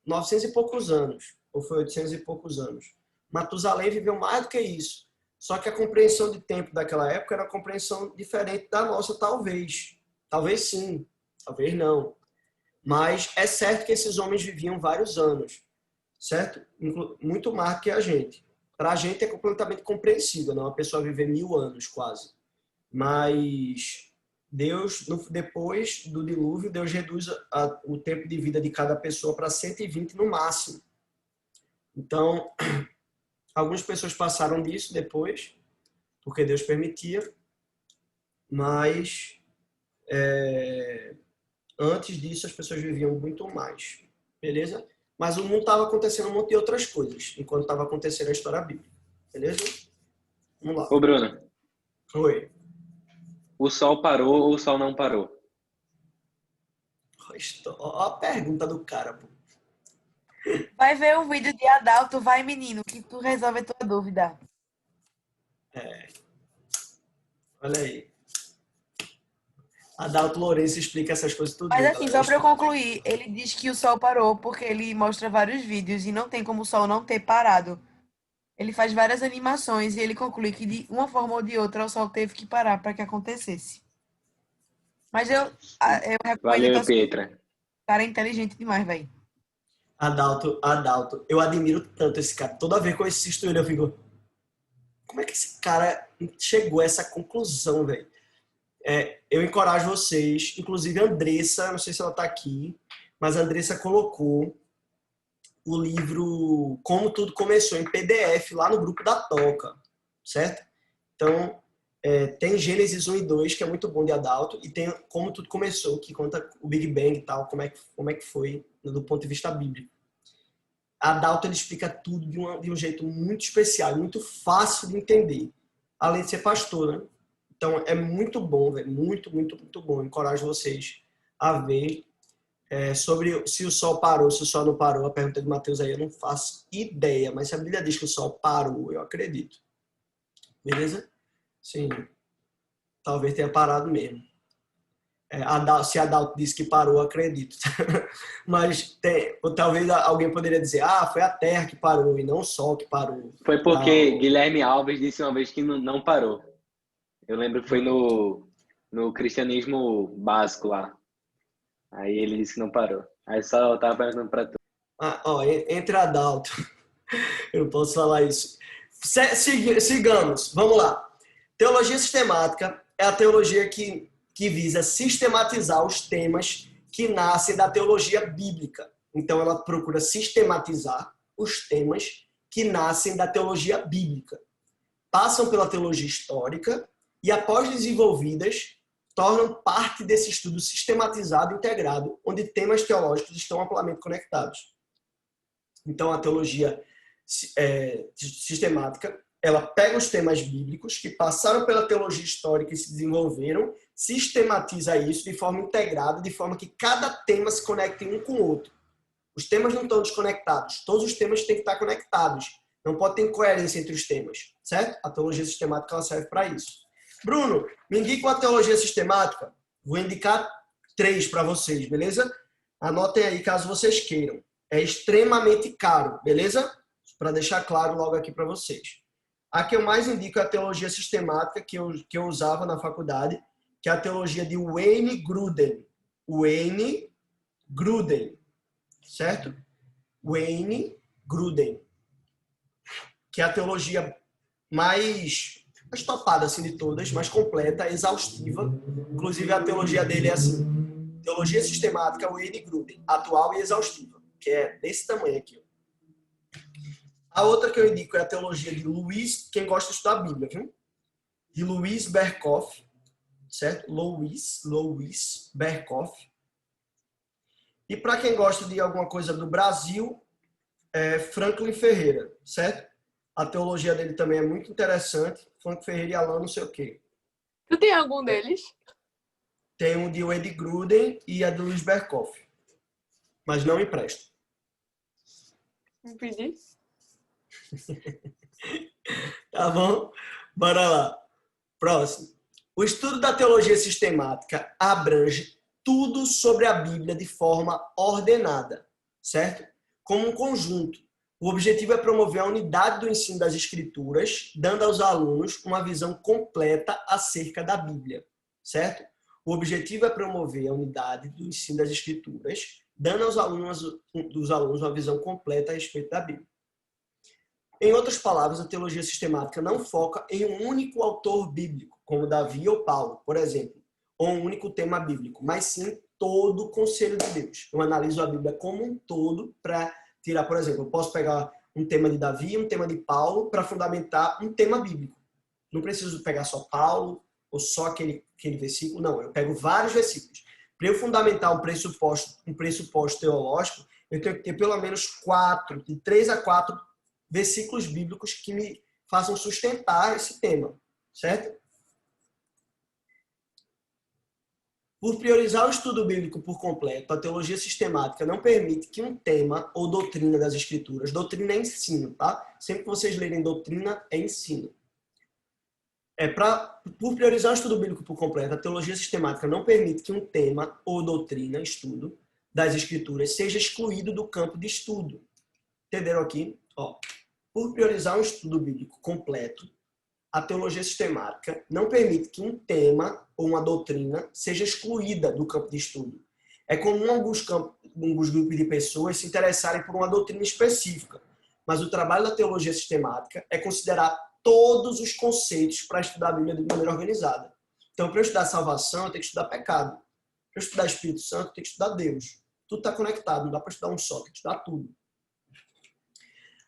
900 e poucos anos. Ou foi 800 e poucos anos. Matusalém viveu mais do que isso. Só que a compreensão de tempo daquela época era uma compreensão diferente da nossa, talvez. Talvez sim, talvez não. Mas é certo que esses homens viviam vários anos, certo? Muito mais do que a gente. Para a gente é completamente compreensível, não? Uma pessoa viver 1000 anos quase. Mas Deus, depois do dilúvio, Deus reduz o tempo de vida de cada pessoa para 120 no máximo. Então, algumas pessoas passaram disso depois, porque Deus permitia, mas antes disso as pessoas viviam muito mais, beleza? Mas o mundo estava acontecendo um monte de outras coisas, enquanto estava acontecendo a história bíblica, beleza? Vamos lá. Ô, Bruno, Oi. o sol parou ou o sol não parou? Ó a pergunta do cara, pô. Vai ver um vídeo de Adalto, vai menino, que tu resolve a tua dúvida. Olha aí. Adalto Lourenço explica essas coisas tudo. Mas assim, só para eu concluir, ele diz que o sol parou porque ele mostra vários vídeos e não tem como o sol não ter parado. Ele faz várias animações e ele conclui que de uma forma ou de outra o sol teve que parar para que acontecesse. Mas eu recomendo Valeu, que Petra. o cara é inteligente demais, velho. Adalto, eu admiro tanto esse cara. Toda vez que eu assisto ele, eu fico... Como é que esse cara chegou a essa conclusão, velho? Eu encorajo vocês, inclusive a Andressa, não sei se ela tá aqui, mas a Andressa colocou o livro Como Tudo Começou em PDF lá no grupo da Toca, certo? Então, tem Gênesis 1 e 2, que é muito bom de Adalto, e tem Como Tudo Começou, que conta o Big Bang e tal, como é que foi do ponto de vista bíblico. Adalto ele explica tudo de um jeito muito especial, muito fácil de entender, além de ser pastor, né? Então, é muito bom, velho, muito, muito, muito bom. Encorajo vocês a ver sobre se o sol parou, se o sol não parou. A pergunta de Mateus aí eu não faço ideia, mas se a Bíblia diz que o sol parou, eu acredito. Beleza? Sim. Talvez tenha parado mesmo. Se Adalto disse que parou, acredito. Mas ou talvez alguém poderia dizer, foi a Terra que parou e não o Sol que parou. Foi porque Guilherme Alves disse uma vez que não parou. Eu lembro que foi no cristianismo básico lá. Aí ele disse que não parou. Aí só eu tava perguntando pra tu. Entre Adalto. Eu não posso falar isso. Sigamos. Vamos lá. Teologia sistemática é a teologia que visa sistematizar os temas que nascem da teologia bíblica. Então, ela procura sistematizar os temas que nascem da teologia bíblica. Passam pela teologia histórica e, após desenvolvidas, tornam parte desse estudo sistematizado e integrado, onde temas teológicos estão amplamente conectados. Então, a teologia sistemática, ela pega os temas bíblicos que passaram pela teologia histórica e se desenvolveram, sistematiza isso de forma integrada, de forma que cada tema se conecte um com o outro. Os temas não estão desconectados. Todos os temas têm que estar conectados. Não pode ter incoerência entre os temas, certo? A teologia sistemática ela serve para isso. Bruno, me indica uma teologia sistemática. Vou indicar 3 para vocês, beleza? Anotem aí caso vocês queiram. É extremamente caro, beleza? Para deixar claro logo aqui para vocês. A que eu mais indico é a teologia sistemática que eu usava na faculdade, que é a teologia de Wayne Grudem. Wayne Grudem, certo? Wayne Grudem. Que é a teologia mais topada assim, de todas, mais completa, exaustiva. Inclusive, a teologia dele é assim. Teologia sistemática Wayne Grudem, atual e exaustiva. Que é desse tamanho aqui. A outra que eu indico é a teologia de Louis, quem gosta de estudar a Bíblia, viu? De Louis Berkhof, certo? Louis Berkhof. E para quem gosta de alguma coisa do Brasil, é Franklin Ferreira, certo? A teologia dele também é muito interessante. Franklin Ferreira e Alain não sei o quê. Tu tem algum deles? Tem um de Wade Grudem e a de Louis Berkhof. Mas não empresto. Me pedi. Tá bom? Bora lá. Próximo. O estudo da teologia sistemática abrange tudo sobre a Bíblia de forma ordenada, certo? Como um conjunto. O objetivo é promover a unidade do ensino das Escrituras, dando aos alunos uma visão completa acerca da Bíblia, certo? O objetivo é promover a unidade do ensino das Escrituras, dando aos alunos uma visão completa a respeito da Bíblia. Em outras palavras, a teologia sistemática não foca em um único autor bíblico, como Davi ou Paulo, por exemplo, ou um único tema bíblico, mas sim todo o conselho de Deus. Eu analiso a Bíblia como um todo para tirar, por exemplo, eu posso pegar um tema de Davi, um tema de Paulo, para fundamentar um tema bíblico. Não preciso pegar só Paulo ou só aquele versículo, não. Eu pego vários versículos. Para eu fundamentar um pressuposto teológico, eu tenho que ter pelo menos 3 a 4 versículos bíblicos que me façam sustentar esse tema, certo? Por priorizar o estudo bíblico por completo, a teologia sistemática não permite que um tema ou doutrina das Escrituras, doutrina é ensino, tá? Sempre que vocês lerem doutrina, é ensino. Por priorizar o estudo bíblico por completo, a teologia sistemática não permite que um tema ou doutrina, estudo, das Escrituras seja excluído do campo de estudo. Entenderam aqui? Por priorizar um estudo bíblico completo, a teologia sistemática não permite que um tema ou uma doutrina seja excluída do campo de estudo. É comum alguns grupos de pessoas se interessarem por uma doutrina específica, mas o trabalho da teologia sistemática é considerar todos os conceitos para estudar a Bíblia de maneira organizada. Então, para eu estudar salvação, eu tenho que estudar pecado. Para eu estudar Espírito Santo, eu tenho que estudar Deus. Tudo está conectado, não dá para estudar um só, tem que estudar tudo.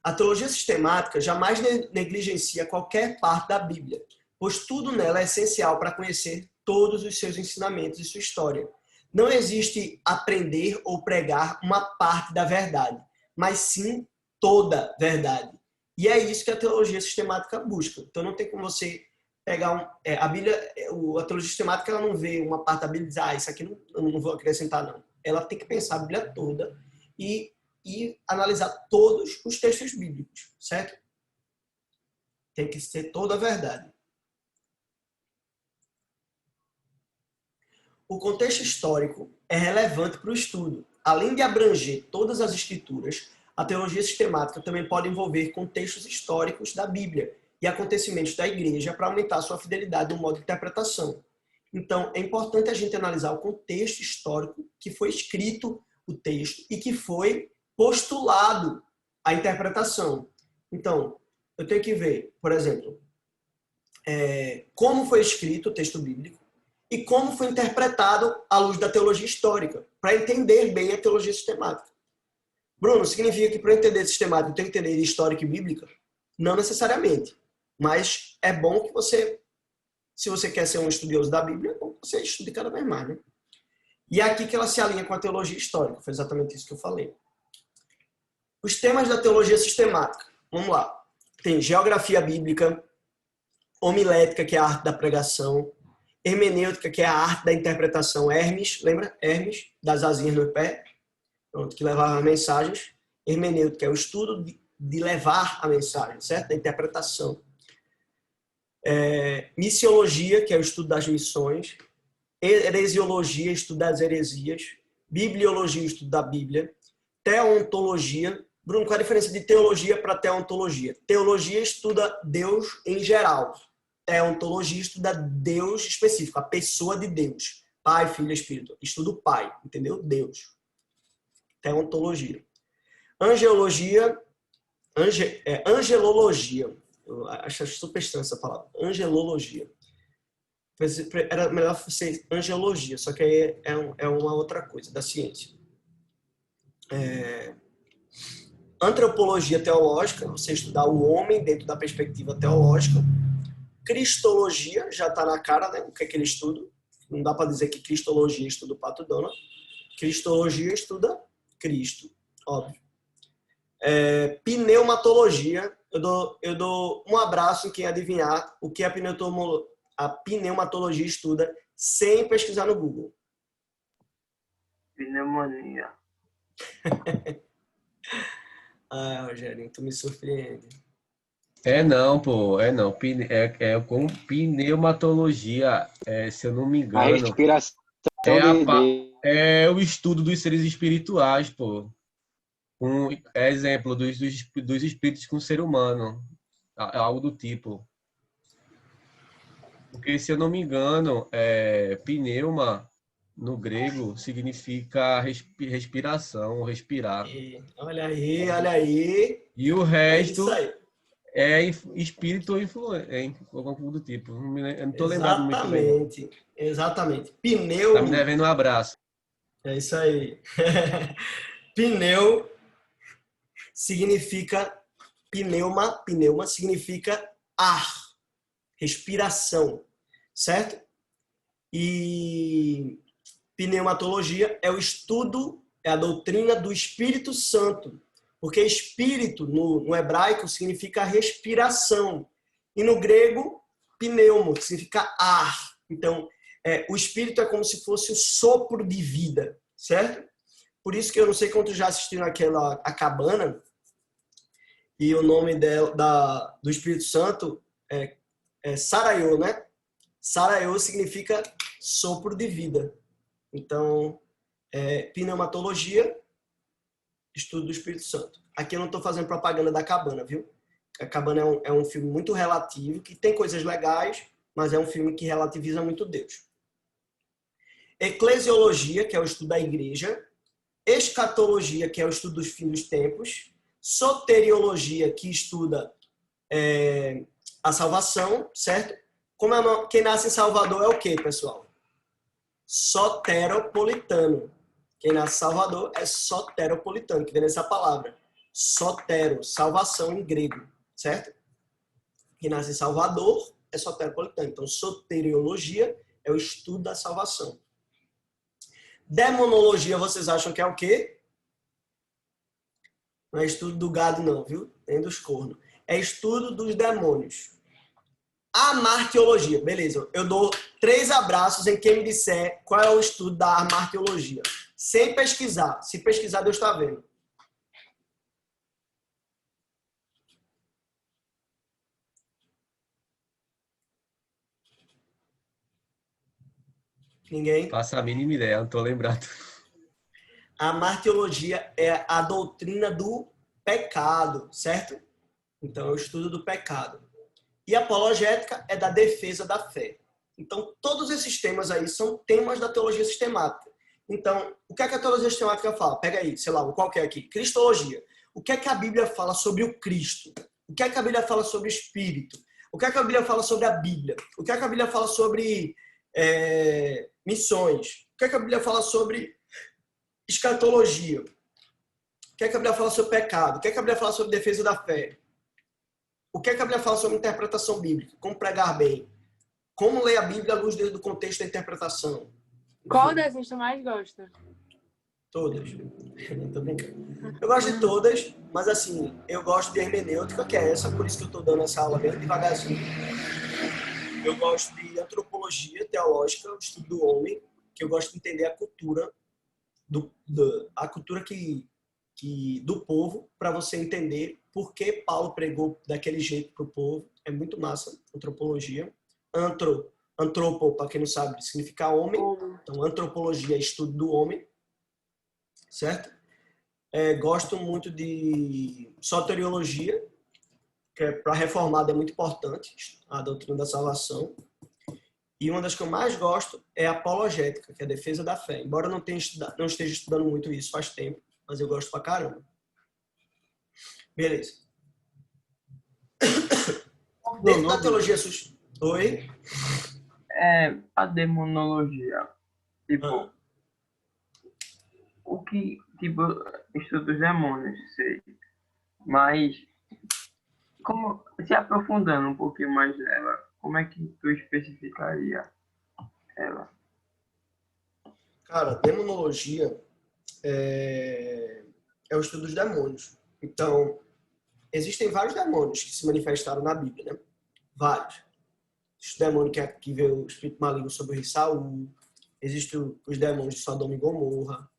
A teologia sistemática jamais negligencia qualquer parte da Bíblia, pois tudo nela é essencial para conhecer todos os seus ensinamentos e sua história. Não existe aprender ou pregar uma parte da verdade, mas sim toda a verdade. E é isso que a teologia sistemática busca. Então não tem como você pegar a Bíblia, a teologia sistemática ela não vê uma parte da Bíblia e diz, isso aqui eu não vou acrescentar não. Ela tem que pensar a Bíblia toda e analisar todos os textos bíblicos, certo? Tem que ser toda a verdade. O contexto histórico é relevante para o estudo. Além de abranger todas as escrituras, a teologia sistemática também pode envolver contextos históricos da Bíblia e acontecimentos da igreja para aumentar sua fidelidade no modo de interpretação. Então, é importante a gente analisar o contexto histórico que foi escrito o texto e que foi postulado a interpretação. Então, eu tenho que ver, por exemplo, como foi escrito o texto bíblico e como foi interpretado à luz da teologia histórica, para entender bem a teologia sistemática. Bruno, significa que para eu entender sistemática eu tenho que entender histórica e bíblica? Não necessariamente. Mas é bom que você, se você quer ser um estudioso da Bíblia, é bom que você estude cada vez mais, né? E é aqui que ela se alinha com a teologia histórica. Foi exatamente isso que eu falei. Os temas da teologia sistemática. Vamos lá. Tem geografia bíblica, homilética, que é a arte da pregação, hermenêutica, que é a arte da interpretação, Hermes, lembra? Hermes, das asinhas no pé, pronto, que levava mensagens. Hermenêutica é o estudo de levar a mensagem, certo? Da interpretação. Missiologia, que é o estudo das missões. Heresiologia, estudo das heresias. Bibliologia, estudo da Bíblia. Teontologia. Bruno, qual a diferença de teologia para teontologia? Teologia estuda Deus em geral. Teontologia estuda Deus específico, a pessoa de Deus. Pai, Filho, Espírito. Estuda o Pai, entendeu? Deus. Teontologia. Angelologia. Angelologia. Eu acho super estranha essa palavra. Angelologia. Era melhor ser angelologia, só que aí é uma outra coisa, da ciência. Antropologia teológica, você estudar o homem dentro da perspectiva teológica. Cristologia, já está na cara, né? O que é aquele estudo? Não dá para dizer que cristologia estuda o Pato Donald. Cristologia estuda Cristo, óbvio. Pneumatologia, eu dou um abraço em quem adivinhar o que a pneumatologia estuda sem pesquisar no Google. Pneumonia. Ah, Rogério, tu me surpreende. Não, pô, não. É com pneumatologia, se eu não me A engano. respiração É o estudo dos seres espirituais, pô. Exemplo dos espíritos com o ser humano. Algo do tipo. Porque, se eu não me engano, pneuma, no grego, significa respiração, respirar. Olha aí, olha aí. E o É isso resto aí. é espírito ou influência, algo do tipo. Eu não estou lembrado muito bem, não. Exatamente. Tá me devendo um abraço. É isso aí. Pneu significa pneuma significa ar, respiração, certo? E pneumatologia é o estudo, é a doutrina do Espírito Santo, porque espírito no hebraico significa respiração e no grego pneumo, que significa ar. Então, o espírito é como se fosse o sopro de vida, certo? Por isso que eu não sei quantos já assistiram A Cabana, e o nome do Espírito Santo é Saraiô, né? Saraiô significa sopro de vida. Então, pneumatologia, estudo do Espírito Santo. Aqui eu não estou fazendo propaganda da Cabana, viu? A Cabana é um filme muito relativo, que tem coisas legais, mas é um filme que relativiza muito Deus. Eclesiologia, que é o estudo da igreja. Escatologia, que é o estudo dos fins dos tempos. Soteriologia, que estuda a salvação, certo? Quem nasce em Salvador é o quê, pessoal? Soteropolitano. Quem nasce em Salvador é soteropolitano, que vem dessa palavra. Sotero, salvação em grego, certo? Quem nasce em Salvador é soteropolitano. Então, soteriologia é o estudo da salvação. Demonologia, vocês acham que é o quê? Não é estudo do gado, não, viu? Nem dos cornos. É estudo dos demônios. Amartiologia, beleza. Eu dou 3 abraços em quem me disser qual é o estudo da amartiologia. Sem pesquisar. Se pesquisar, Deus está vendo. Ninguém? Faço a mínima ideia, não tô lembrado. A martiologia é a doutrina do pecado, certo? Então, é o estudo do pecado. E a apologética é da defesa da fé. Então, todos esses temas aí são temas da teologia sistemática. Então, o que é que a teologia sistemática fala? Pega aí, sei lá, qual que é aqui? Cristologia. O que é que a Bíblia fala sobre o Cristo? O que é que a Bíblia fala sobre o Espírito? O que é que a Bíblia fala sobre a Bíblia? O que é que a Bíblia fala sobre missões? O que é que a Bíblia fala sobre escatologia? O que é que a Bíblia fala sobre pecado? O que é que a Bíblia fala sobre defesa da fé? O que é que a Bíblia fala sobre interpretação bíblica? Como pregar bem? Como ler a Bíblia à luz do contexto da interpretação? Qual dessas tu mais gosta? Todas. Tô brincando. Eu gosto de todas, mas assim, eu gosto de hermenêutica, que é essa, por isso que eu estou dando essa aula bem devagarzinho. Eu gosto de antropologia teológica, o estudo do homem, que eu gosto de entender a cultura, a cultura do povo, para você entender por que Paulo pregou daquele jeito para o povo. É muito massa, antropologia. Antropo, para quem não sabe, significa homem. Então, antropologia é estudo do homem. Certo? Gosto muito de soteriologia, que para reformado é muito importante, a doutrina da salvação. E uma das que eu mais gosto é a apologética, que é a defesa da fé. Embora eu não esteja estudando muito isso faz tempo, mas eu gosto pra caramba. Beleza. Dentro da teologia... Oi? A demonologia. Tipo, o que, tipo, estudo os demônios, sei. Mas, como, se aprofundando um pouquinho mais nela, como é que tu especificaria ela? Cara, demonologia é o estudo dos demônios. Então, existem vários demônios que se manifestaram na Bíblia, né? Vários. Existe o demônio que vê o espírito maligno sobre o rei Saul. Existem os demônios de Sodoma e Gomorra.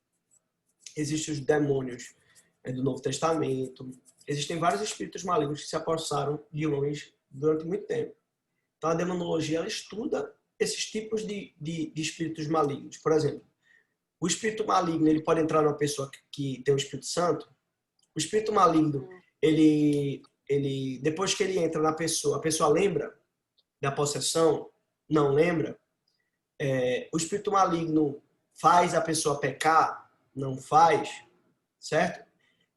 Existem os demônios do Novo Testamento. Existem vários espíritos malignos que se apossaram de homens durante muito tempo. Então, a demonologia ela estuda esses tipos de espíritos malignos. Por exemplo, o espírito maligno ele pode entrar numa pessoa que tem o Espírito Santo. O espírito maligno, ele depois que ele entra na pessoa, a pessoa lembra da possessão? Não lembra? O espírito maligno faz a pessoa pecar? Não faz? Certo?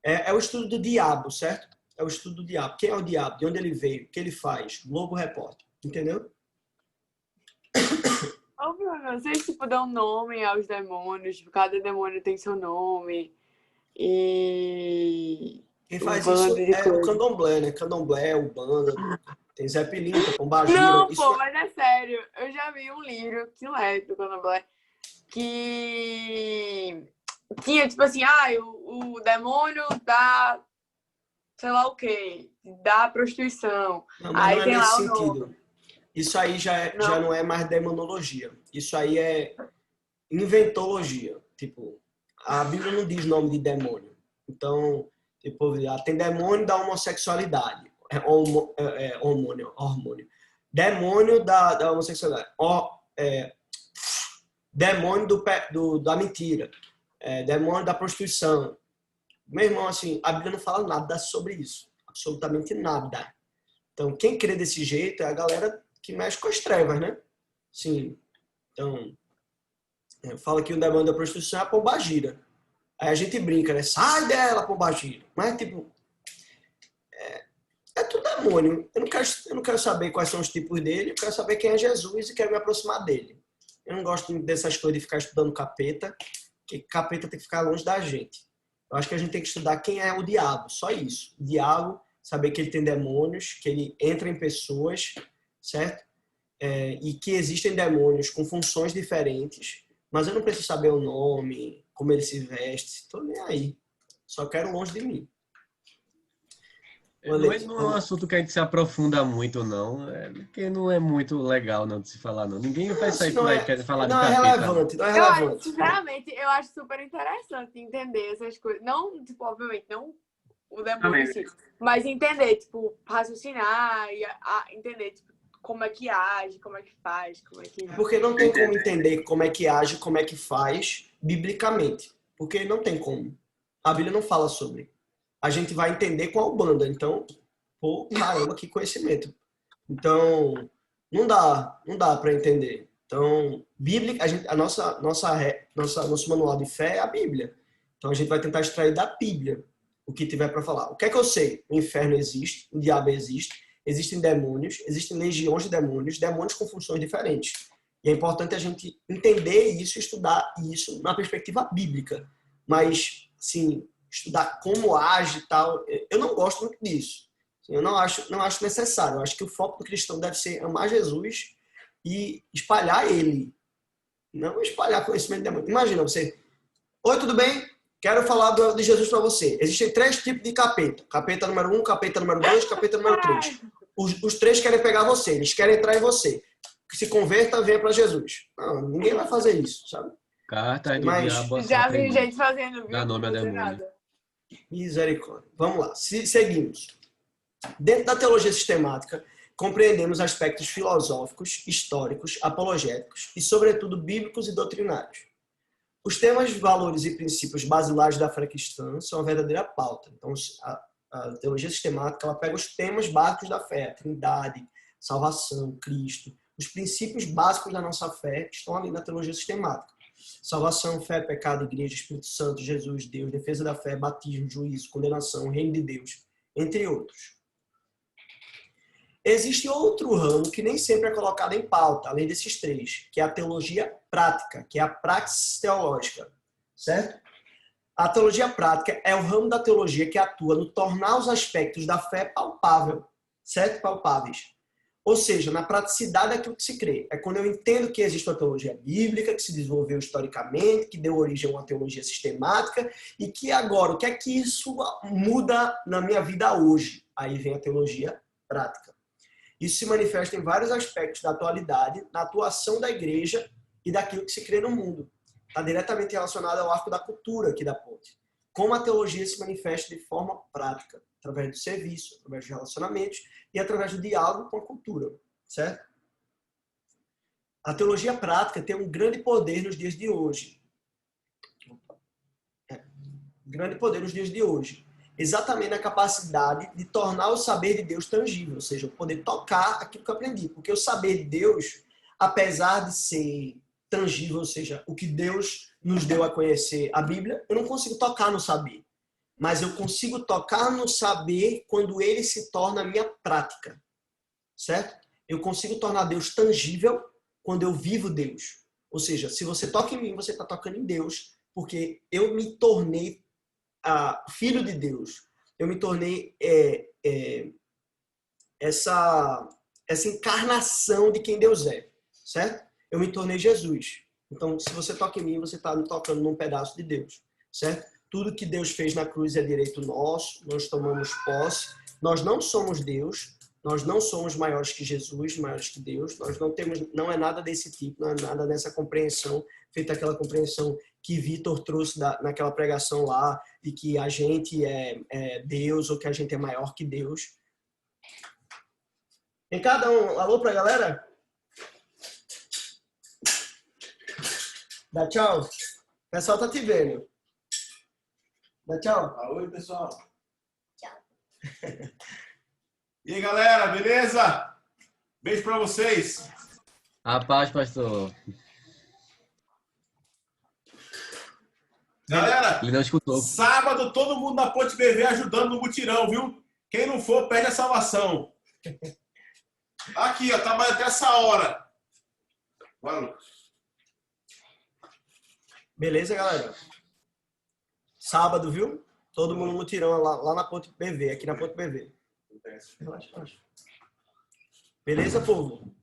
É o estudo do diabo, certo? É o estudo do diabo. Quem é o diabo? De onde ele veio? O que ele faz? Globo Repórter. Entendeu? Vocês, tipo, dão nome aos demônios. Cada demônio tem seu nome. E... Quem faz isso é o candomblé, né? Candomblé, o banda, tem Zé Pilintra, Pombagira. Não, pô, mas é sério. Eu já vi um livro, que não é do candomblé, que tinha, tipo assim, o demônio da, sei lá o quê, da prostituição. Não, mas aí não é tem nesse lá sentido. o nome. Isso aí já não é mais demonologia. Isso aí é inventologia. Tipo, a Bíblia não diz nome de demônio. Então, tipo, tem demônio da homossexualidade. Hormônio. Demônio da homossexualidade. Demônio da mentira. Demônio da prostituição. Meu irmão, assim, a Bíblia não fala nada sobre isso. Absolutamente nada. Então, quem crê desse jeito é a galera que mexe com as trevas, né? Sim. Então, fala que o demônio da prostituição é a pombagira. Aí a gente brinca, né? Sai dela, pombagira. Mas, tipo, é tudo demônio. Eu não quero saber quais são os tipos dele, eu quero saber quem é Jesus e quero me aproximar dele. Eu não gosto dessas coisas de ficar estudando capeta, porque capeta tem que ficar longe da gente. Eu acho que a gente tem que estudar quem é o diabo, só isso. O diabo, saber que ele tem demônios, que ele entra em pessoas, certo? E que existem demônios com funções diferentes, mas eu não preciso saber o nome, como ele se veste, estou nem aí. Só quero longe de mim. Não é um assunto que a gente se aprofunda muito, não. Porque não é muito legal não, de se falar, não. Ninguém vai sair por aí querendo falar de capeta. Não é relevante. Sinceramente, eu acho super interessante entender essas coisas. Não, tipo, obviamente, não o demônio em si, mas entender, tipo, raciocinar e entender, tipo, como é que age, como é que faz, como é que... Porque não tem como entender como é que age, como é que faz, biblicamente. Porque não tem como. A Bíblia não fala sobre. A gente vai entender com a Umbanda. Então, pô, caramba, que conhecimento. Então, não dá para entender. Então, Bíblia, nosso manual de fé é a Bíblia. Então, a gente vai tentar extrair da Bíblia o que tiver para falar. O que é que eu sei? O inferno existe, o diabo existe, existem demônios, existem legiões de demônios, demônios com funções diferentes. E é importante a gente entender isso, estudar isso na perspectiva bíblica. Mas, assim, estudar como age e tal, eu não gosto muito disso. Eu não acho necessário. Eu acho que o foco do cristão deve ser amar Jesus e espalhar ele. Não espalhar conhecimento de demônio. Imagina você, oi, tudo bem? Quero falar de Jesus para você. Existem 3 tipos de capeta. Capeta número 1, capeta número 2, capeta número 3. Os 3 querem pegar você, eles querem entrar em você. Que se converta, venha para Jesus. Não, ninguém vai fazer isso, sabe? Cartas do Mas diabo. Já vi gente fazendo, viu? Dá nome a Não tem demônio. nada. misericórdia. Vamos lá, seguimos. Dentro da teologia sistemática, compreendemos aspectos filosóficos, históricos, apologéticos e, sobretudo, bíblicos e doutrinários. Os temas, valores e princípios basilares da fé cristã são a verdadeira pauta. Então, a teologia sistemática ela pega os temas básicos da fé, a trindade, salvação, Cristo. Os princípios básicos da nossa fé estão ali na teologia sistemática. Salvação, fé, pecado, igreja, Espírito Santo, Jesus, Deus, defesa da fé, batismo, juízo, condenação, reino de Deus, entre outros. Existe outro ramo que nem sempre é colocado em pauta, além desses 3, que é a teologia prática, que é a praxis teológica, certo? A teologia prática é o ramo da teologia que atua no tornar os aspectos da fé palpável, certo? Palpáveis. Ou seja, na praticidade daquilo que se crê. É quando eu entendo que existe uma teologia bíblica, que se desenvolveu historicamente, que deu origem a uma teologia sistemática, e que agora, o que é que isso muda na minha vida hoje? Aí vem a teologia prática. Isso se manifesta em vários aspectos da atualidade, na atuação da igreja e daquilo que se crê no mundo. Está diretamente relacionado ao arco da cultura aqui da ponte. Como a teologia se manifesta de forma prática, através do serviço, através de relacionamentos e através do diálogo com a cultura, certo? A teologia prática tem um grande poder nos dias de hoje. Grande poder nos dias de hoje. Exatamente na capacidade de tornar o saber de Deus tangível, ou seja, eu poder tocar aquilo que eu aprendi. Porque o saber de Deus, apesar de ser tangível, ou seja, o que Deus nos deu a conhecer, a Bíblia, eu não consigo tocar no saber. Mas eu consigo tocar no saber quando ele se torna a minha prática, certo? Eu consigo tornar Deus tangível quando eu vivo Deus. Ou seja, se você toca em mim, você está tocando em Deus, porque eu me tornei filho de Deus. Eu me tornei essa encarnação de quem Deus é, certo? Eu me tornei Jesus. Então, se você toca em mim, você está me tocando num pedaço de Deus, certo? Tudo que Deus fez na cruz é direito nosso, nós tomamos posse. Nós não somos Deus, nós não somos maiores que Jesus, maiores que Deus. Nós não é nada desse tipo, não é nada dessa compreensão, feita aquela compreensão que Vitor trouxe naquela pregação lá, de que a gente é Deus ou que a gente é maior que Deus. Em cada um, alô pra galera? Dá tchau. O pessoal tá te vendo. Dá tchau. Oi, pessoal. Tchau. E aí, galera, beleza? Beijo pra vocês. A paz, pastor. Galera, Ele não escutou. sábado todo mundo na Ponte BV ajudando no mutirão, viu? Quem não for, perde a salvação. Aqui, ó, trabalha até essa hora. Bora, Lucas. Beleza, galera? Sábado, viu? Todo mundo no mutirão lá na Ponte BV, aqui na Ponte BV. Relaxa, relaxa. Beleza, povo?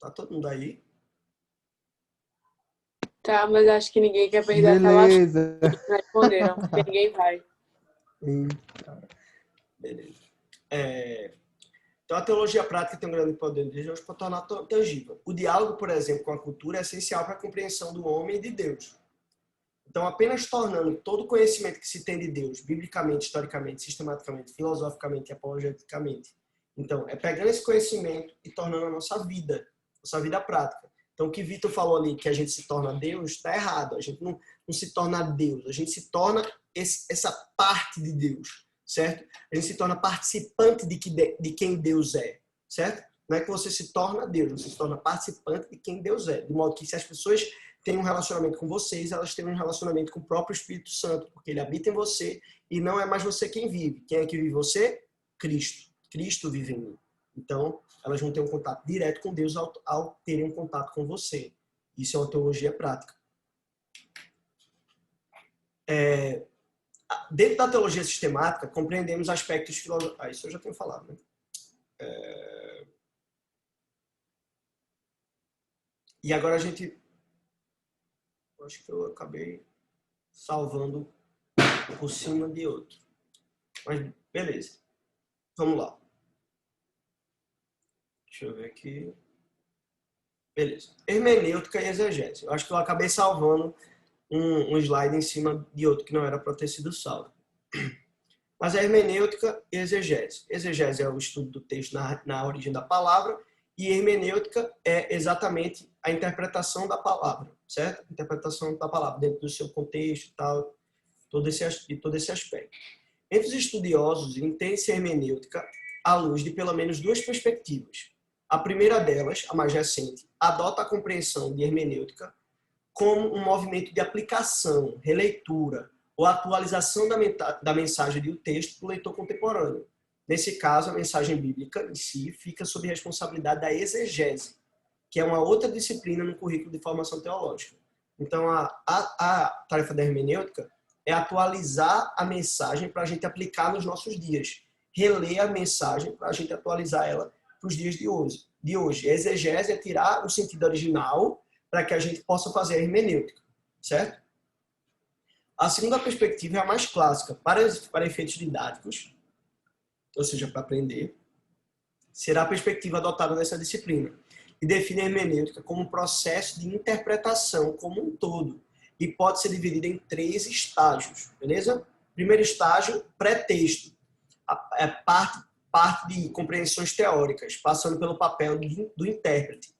Tá todo mundo aí? Tá, mas acho que ninguém quer perder a salvação. Beleza. Eles não responderam, porque ninguém vai. Beleza. Então, a teologia prática tem um grande poder de Deus para tornar tangível. O diálogo, por exemplo, com a cultura é essencial para a compreensão do homem e de Deus. Então, apenas tornando todo o conhecimento que se tem de Deus, biblicamente, historicamente, sistematicamente, filosoficamente e apologeticamente. Então, é pegando esse conhecimento e tornando a nossa vida prática. Então, o que Vitor falou ali, que a gente se torna Deus, está errado. A gente não se torna Deus, a gente se torna essa parte de Deus, certo? A gente se torna participante de quem Deus é, certo? Não é que você se torna Deus, você se torna participante de quem Deus é. De modo que se as pessoas têm um relacionamento com vocês, elas têm um relacionamento com o próprio Espírito Santo, porque ele habita em você e não é mais você quem vive. Quem é que vive você? Cristo. Cristo vive em mim. Então, elas vão ter um contato direto com Deus ao terem um contato com você. Isso é uma teologia prática. Dentro da teologia sistemática, compreendemos aspectos filosóficos. Isso eu já tenho falado, né? E agora a gente... Acho que eu acabei salvando por cima de outro. Mas, beleza. Vamos lá. Deixa eu ver aqui. Beleza. Hermenêutica e exegese. Eu acho que eu acabei salvando um slide em cima de outro que não era para ter sido salvo. Mas é hermenêutica e exegese. Exegese é o estudo do texto na origem da palavra e hermenêutica é exatamente a interpretação da palavra, certo? Interpretação da palavra dentro do seu contexto e tal, todo esse aspecto. Entre os estudiosos, entende-se a hermenêutica à luz de pelo menos duas perspectivas. A primeira delas, a mais recente, adota a compreensão de hermenêutica como um movimento de aplicação, releitura ou atualização da mensagem de um texto para o leitor contemporâneo. Nesse caso, a mensagem bíblica em si fica sob responsabilidade da exegese, que é uma outra disciplina no currículo de formação teológica. Então, a tarefa da hermenêutica é atualizar a mensagem para a gente aplicar nos nossos dias. Reler a mensagem para a gente atualizar ela para os dias de hoje. A exegese é tirar o sentido original para que a gente possa fazer a hermenêutica, certo? A segunda perspectiva é a mais clássica. Para efeitos didáticos, ou seja, para aprender, será a perspectiva adotada nessa disciplina e define a hermenêutica como um processo de interpretação como um todo e pode ser dividida em 3 estágios, beleza? Primeiro estágio, pré-texto. É parte de compreensões teóricas, passando pelo papel do intérprete,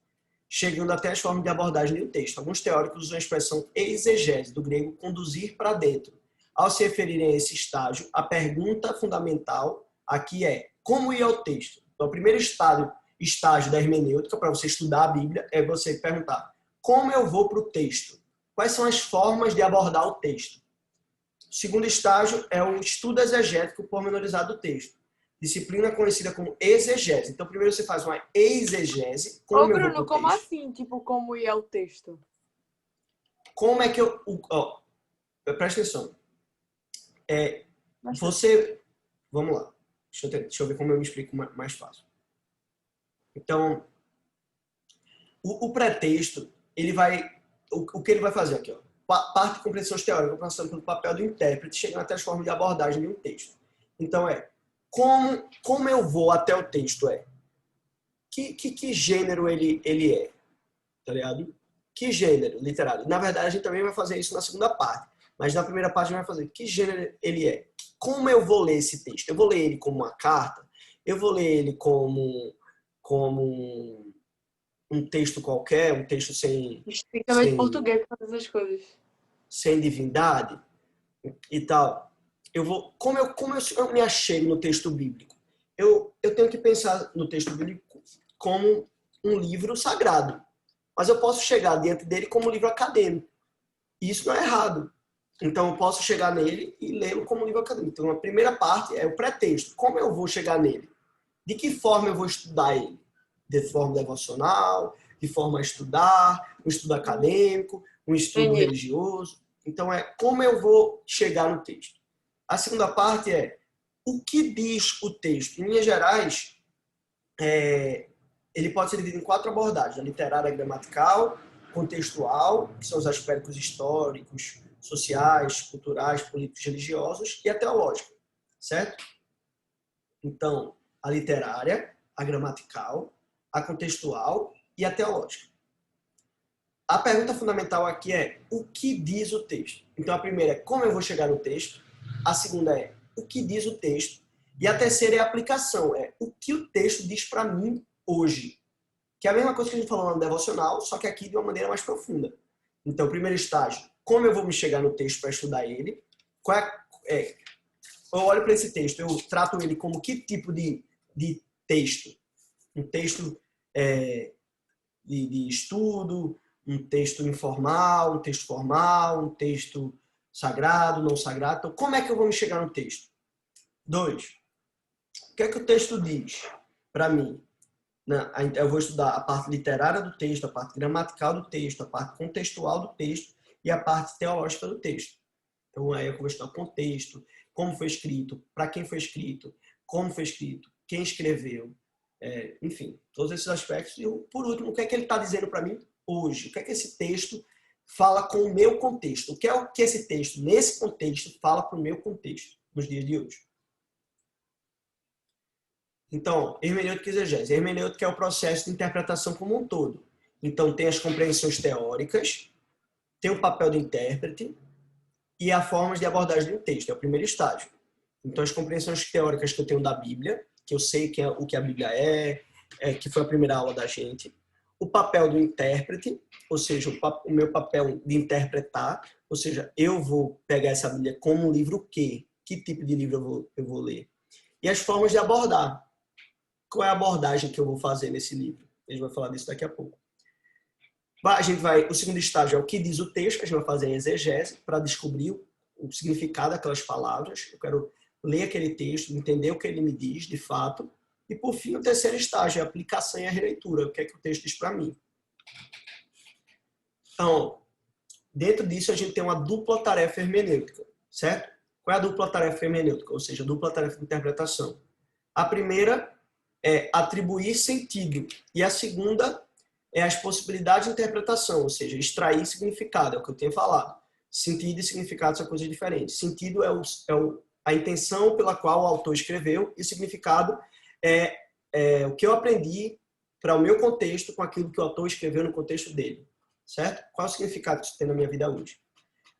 chegando até as formas de abordagem do texto. Alguns teóricos usam a expressão exegese, do grego conduzir para dentro. Ao se referirem a esse estágio, a pergunta fundamental aqui é como ir ao texto? Então, o primeiro estágio da hermenêutica, para você estudar a Bíblia, é você perguntar como eu vou para o texto? Quais são as formas de abordar o texto? O segundo estágio é o estudo exegético pormenorizado do texto. Disciplina conhecida como exegese. Então, primeiro você faz uma exegese. Ô, Bruno, como assim? Tipo, como ir ao texto? Como é que eu... presta atenção. Vamos lá. Deixa eu ver como eu me explico mais fácil. Então, o pretexto, ele vai... O que ele vai fazer aqui? Ó? Parte de compreensões teóricas, passando pelo papel do intérprete, chegando até as formas de abordagem de um texto. Então, como eu vou até o texto? Que gênero ele é? Tá ligado? Que gênero literário? Na verdade, a gente também vai fazer isso na segunda parte. Mas na primeira parte a gente vai fazer que gênero ele é. Como eu vou ler esse texto? Eu vou ler ele como uma carta? Eu vou ler ele como um texto qualquer? Um texto sem... Especificamente português para todas as coisas. Sem divindade e tal. Como eu me achego no texto bíblico? Eu tenho que pensar no texto bíblico como um livro sagrado. Mas eu posso chegar diante dele como um livro acadêmico. E isso não é errado. Então, eu posso chegar nele e lê-lo como um livro acadêmico. Então, a primeira parte é o pretexto. Como eu vou chegar nele? De que forma eu vou estudar ele? De forma devocional, de forma a estudar, um estudo acadêmico, um estudo religioso. Então, como eu vou chegar no texto? A segunda parte é o que diz o texto. Em linhas gerais, ele pode ser dividido em 4 abordagens. A literária, a gramatical, contextual, que são os aspectos históricos, sociais, culturais, políticos, religiosos, e a teológica, certo? Então, a literária, a gramatical, a contextual e a teológica. a pergunta fundamental aqui é o que diz o texto? Então a primeira é como eu vou chegar no texto, a segunda é o que diz o texto e a terceira é a aplicação, é o que o texto diz para mim hoje. Que é a mesma coisa que a gente falou no devocional, só que aqui de uma maneira mais profunda. Então, primeiro estágio, como eu vou me chegar no texto para estudar ele? Eu olho para esse texto, eu trato ele como que tipo de texto? Um texto de estudo, um texto informal, um texto formal, um texto sagrado, não sagrado. Então, como é que eu vou me chegar no texto? 2. O que é que o texto diz para mim? Eu vou estudar a parte literária do texto, a parte gramatical do texto, a parte contextual do texto e a parte teológica do texto. Então, aí eu vou estudar o contexto, como foi escrito, para quem foi escrito, como foi escrito, quem escreveu, enfim, todos esses aspectos. E, por último, o que é que ele está dizendo para mim hoje? O que é que esse texto fala com o meu contexto? O que é que esse texto, nesse contexto, fala para o meu contexto nos dias de hoje? Então, hermenêutica e exegese. Hermenêutica é o processo de interpretação como um todo. Então, tem as compreensões teóricas, tem o papel do intérprete e as formas de abordagem do texto. É o primeiro estágio. Então, as compreensões teóricas que eu tenho da Bíblia, que eu sei o que a Bíblia que foi a primeira aula da gente. O papel do intérprete, ou seja, o meu papel de interpretar, ou seja, eu vou pegar essa Bíblia como um livro que tipo de livro eu vou ler. E as formas de abordar. Qual é a abordagem que eu vou fazer nesse livro? A gente vai falar disso daqui a pouco. O segundo estágio é o que diz o texto, a gente vai fazer a exegese para descobrir o significado daquelas palavras. Eu quero ler aquele texto, entender o que ele me diz, de fato. E, por fim, o terceiro estágio é a aplicação e a releitura. O que é que o texto diz para mim? Então, dentro disso, a gente tem uma dupla tarefa hermenêutica, certo? Qual é a dupla tarefa hermenêutica? Ou seja, a dupla tarefa de interpretação. A primeira é atribuir sentido. E a segunda é as possibilidades de interpretação, ou seja, extrair significado, é o que eu tenho falado. Sentido e significado são coisas diferentes. Sentido é a intenção pela qual o autor escreveu e significado é o que eu aprendi para o meu contexto com aquilo que o autor escreveu no contexto dele. Certo? Qual é o significado que isso tem na minha vida hoje?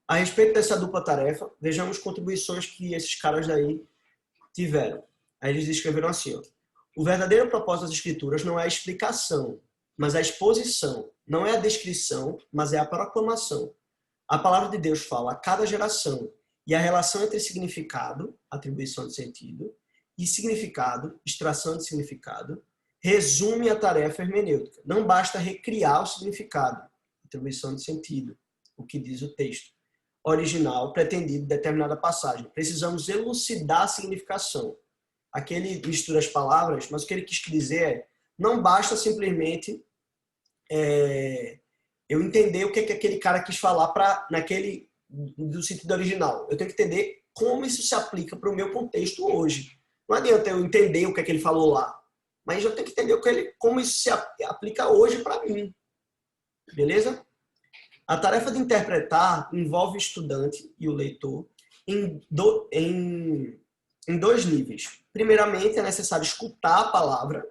A respeito dessa dupla tarefa, vejamos contribuições que esses caras daí tiveram. Aí eles escreveram assim, ó. O verdadeiro propósito das escrituras não é a explicação, mas a exposição. Não é a descrição, mas é a proclamação. A palavra de Deus fala a cada geração e a relação entre significado, atribuição de sentido, e significado, extração de significado, resume a tarefa hermenêutica. Não basta recriar o significado, atribuição de sentido, o que diz o texto original pretendido em determinada passagem. Precisamos elucidar a significação. Aqui ele mistura as palavras, mas o que ele quis dizer é, não basta simplesmente eu entender o que aquele cara quis falar do sentido original. Eu tenho que entender como isso se aplica para o meu contexto hoje. Não adianta eu entender o que ele falou lá, mas eu tenho que entender como isso se aplica hoje para mim. Beleza? A tarefa de interpretar envolve o estudante e o leitor em dois níveis. Primeiramente, é necessário escutar a palavra,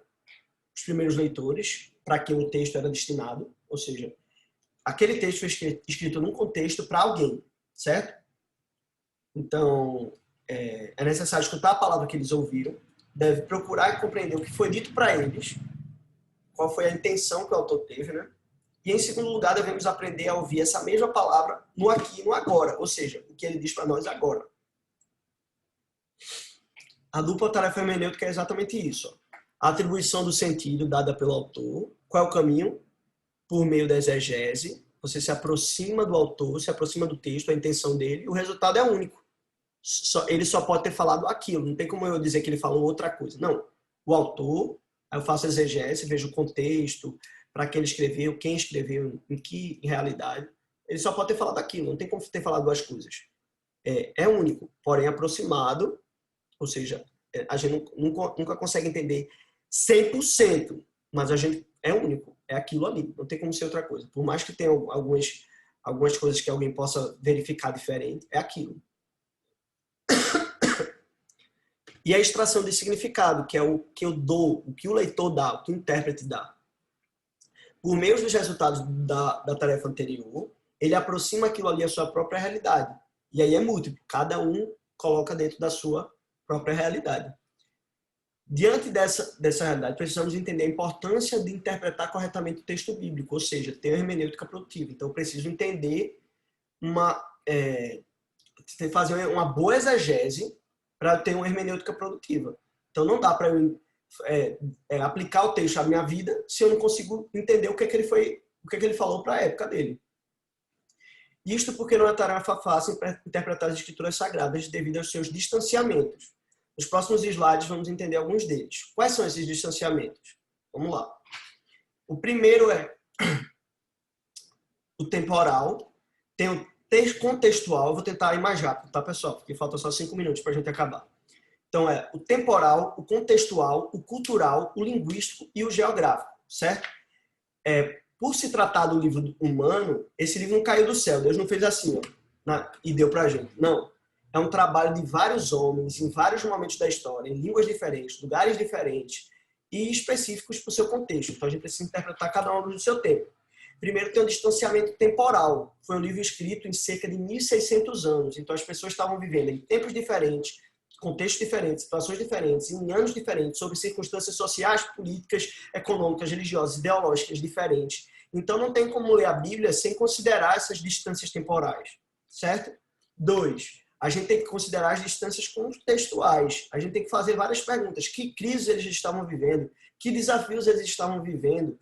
os primeiros leitores, para quem o texto era destinado, ou seja, aquele texto foi escrito num contexto para alguém, certo? Então, é necessário escutar a palavra que eles ouviram, deve procurar e compreender o que foi dito para eles, qual foi a intenção que o autor teve, né? E, em segundo lugar, devemos aprender a ouvir essa mesma palavra no aqui e no agora, ou seja, o que ele diz para nós agora. A dupla tarefa hermenêutica é exatamente isso. A atribuição do sentido dada pelo autor. Qual é o caminho? Por meio da exegese. Você se aproxima do autor, se aproxima do texto, a intenção dele, e o resultado é único. Ele só pode ter falado aquilo. Não tem como eu dizer que ele falou outra coisa. Não. O autor, aí eu faço a exegese, vejo o contexto, para que ele escreveu, quem escreveu, em que realidade. Ele só pode ter falado aquilo, não tem como ter falado duas coisas. É único, porém aproximado, ou seja, a gente nunca consegue entender 100%, mas a gente é único, é aquilo ali, não tem como ser outra coisa. Por mais que tenha algumas coisas que alguém possa verificar diferente, é aquilo. E a extração de significado, que é o que eu dou, o que o leitor dá, o que o intérprete dá. por meio dos resultados da tarefa anterior, ele aproxima aquilo ali à sua própria realidade. E aí é múltiplo, cada um coloca dentro da sua própria realidade. Diante dessa realidade, precisamos entender a importância de interpretar corretamente o texto bíblico, ou seja, ter uma hermenêutica produtiva. Então, eu preciso entender fazer uma boa exegese para ter uma hermenêutica produtiva. Então, não dá para eu aplicar o texto à minha vida se eu não consigo entender o que ele falou para a época dele. Isto porque não é tarefa fácil interpretar as escrituras sagradas devido aos seus distanciamentos. Nos próximos slides vamos entender alguns deles. Quais são esses distanciamentos? Vamos lá. O primeiro é o temporal, tem o texto contextual. Eu vou tentar ir mais rápido, tá, pessoal? Porque falta só 5 minutos para a gente acabar. Então, é o temporal, o contextual, o cultural, o linguístico e o geográfico, certo? Por se tratar do livro humano, esse livro não caiu do céu. Deus não fez assim, ó, e deu pra gente. Não. É um trabalho de vários homens, em vários momentos da história, em línguas diferentes, lugares diferentes e específicos para o seu contexto. Então, a gente precisa interpretar cada um no seu tempo. Primeiro, tem um distanciamento temporal. Foi um livro escrito em cerca de 1.600 anos. Então, as pessoas estavam vivendo em tempos diferentes, contextos diferentes, situações diferentes, em anos diferentes, sobre circunstâncias sociais, políticas, econômicas, religiosas, ideológicas diferentes. Então, não tem como ler a Bíblia sem considerar essas distâncias temporais, certo? 2. A gente tem que considerar as distâncias contextuais. A gente tem que fazer várias perguntas. Que crises eles estavam vivendo? Que desafios eles estavam vivendo?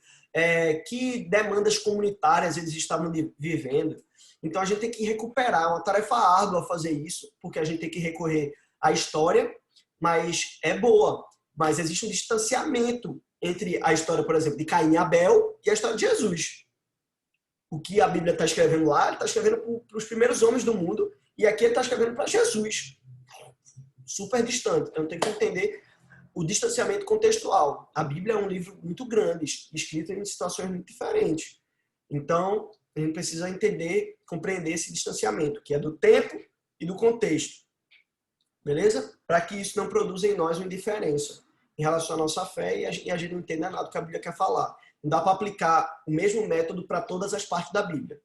Que demandas comunitárias eles estavam vivendo? Então, a gente tem que recuperar. É uma tarefa árdua fazer isso, porque a gente tem que recorrer à história, mas é boa. Mas existe um distanciamento entre a história, por exemplo, de Caim e Abel e a história de Jesus. O que a Bíblia está escrevendo lá, ele está escrevendo para os primeiros homens do mundo, e aqui ele está escrevendo para Jesus. Super distante. Então tem que entender o distanciamento contextual. A Bíblia é um livro muito grande, escrito em situações muito diferentes. Então, a gente precisa entender, compreender esse distanciamento, que é do tempo e do contexto. Beleza? Para que isso não produza em nós uma indiferença em relação à nossa fé e a gente não entenda nada do que a Bíblia quer falar. Não dá para aplicar o mesmo método para todas as partes da Bíblia.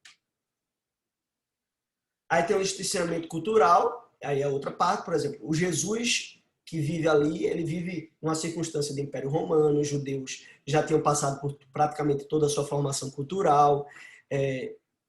Aí tem o distanciamento cultural, aí é outra parte, por exemplo, o Jesus que vive ali, ele vive uma circunstância de Império Romano, os judeus já tinham passado por praticamente toda a sua formação cultural.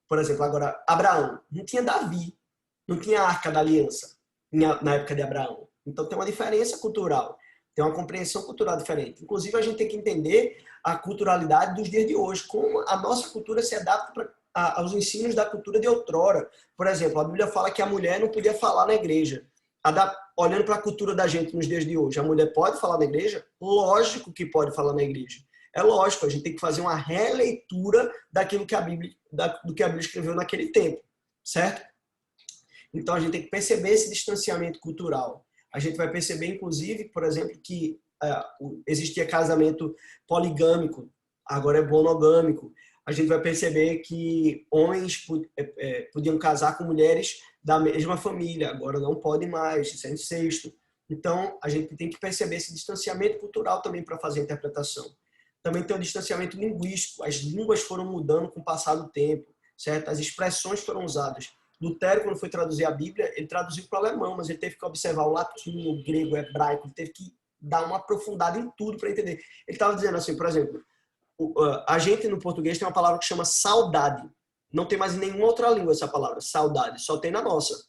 Por exemplo, agora, Abraão, não tinha Davi, não tinha a Arca da Aliança na época de Abraão. Então tem uma diferença cultural, tem uma compreensão cultural diferente. Inclusive, a gente tem que entender a culturalidade dos dias de hoje, como a nossa cultura se adapta aos ensinos da cultura de outrora. Por exemplo, a Bíblia fala que a mulher não podia falar na igreja. Olhando para a cultura da gente nos dias de hoje, a mulher pode falar na igreja? Lógico que pode falar na igreja. É lógico, a gente tem que fazer uma releitura daquilo que do que a Bíblia escreveu naquele tempo, certo? Então, a gente tem que perceber esse distanciamento cultural. A gente vai perceber, inclusive, por exemplo, que existia casamento poligâmico, agora é monogâmico. A gente vai perceber que homens podiam casar com mulheres da mesma família, agora não podem mais, isso é incesto. Então, a gente tem que perceber esse distanciamento cultural também para fazer a interpretação. Também tem o distanciamento linguístico, as línguas foram mudando com o passar do tempo, certo? As expressões foram usadas. Lutero, quando foi traduzir a Bíblia, ele traduziu para o alemão, mas ele teve que observar o latim, o grego, o hebraico, ele teve que dar uma aprofundada em tudo para entender. Ele estava dizendo assim, por exemplo, a gente no português tem uma palavra que chama saudade. Não tem mais em nenhuma outra língua essa palavra, saudade. Só tem na nossa.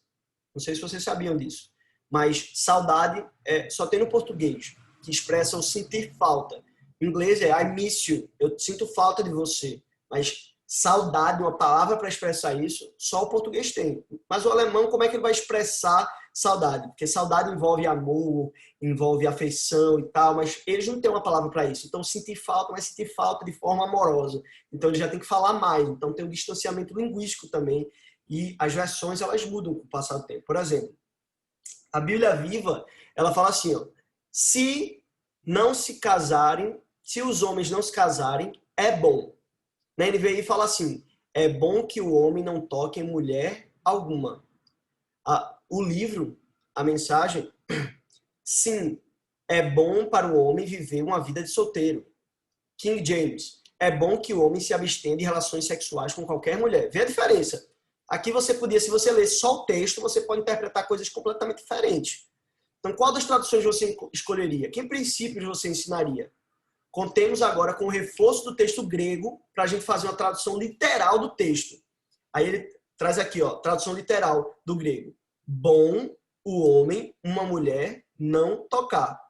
Não sei se vocês sabiam disso. Mas saudade só tem no português, que expressa o sentir falta. Em inglês é I miss you. Eu sinto falta de você. Mas saudade, uma palavra para expressar isso, só o português tem. Mas o alemão, como é que ele vai expressar saudade? Porque saudade envolve amor, envolve afeição e tal, mas eles não têm uma palavra para isso. Então, sentir falta, mas sentir falta de forma amorosa. Então, ele já tem que falar mais. Então, tem um distanciamento linguístico também. E as versões, elas mudam com o passar do tempo. Por exemplo, a Bíblia Viva, ela fala assim, ó, se os homens não se casarem, é bom. Na NVI fala assim, é bom que o homem não toque em mulher alguma. O livro, a mensagem, sim, é bom para o homem viver uma vida de solteiro. King James, é bom que o homem se abstenha de relações sexuais com qualquer mulher. Vê a diferença. Aqui você podia, se você ler só o texto, você pode interpretar coisas completamente diferentes. Então, qual das traduções você escolheria? Que princípios você ensinaria? Contemos agora com o reforço do texto grego para a gente fazer uma tradução literal do texto. Aí ele traz aqui, ó, tradução literal do grego. Bom o homem, uma mulher, não tocar.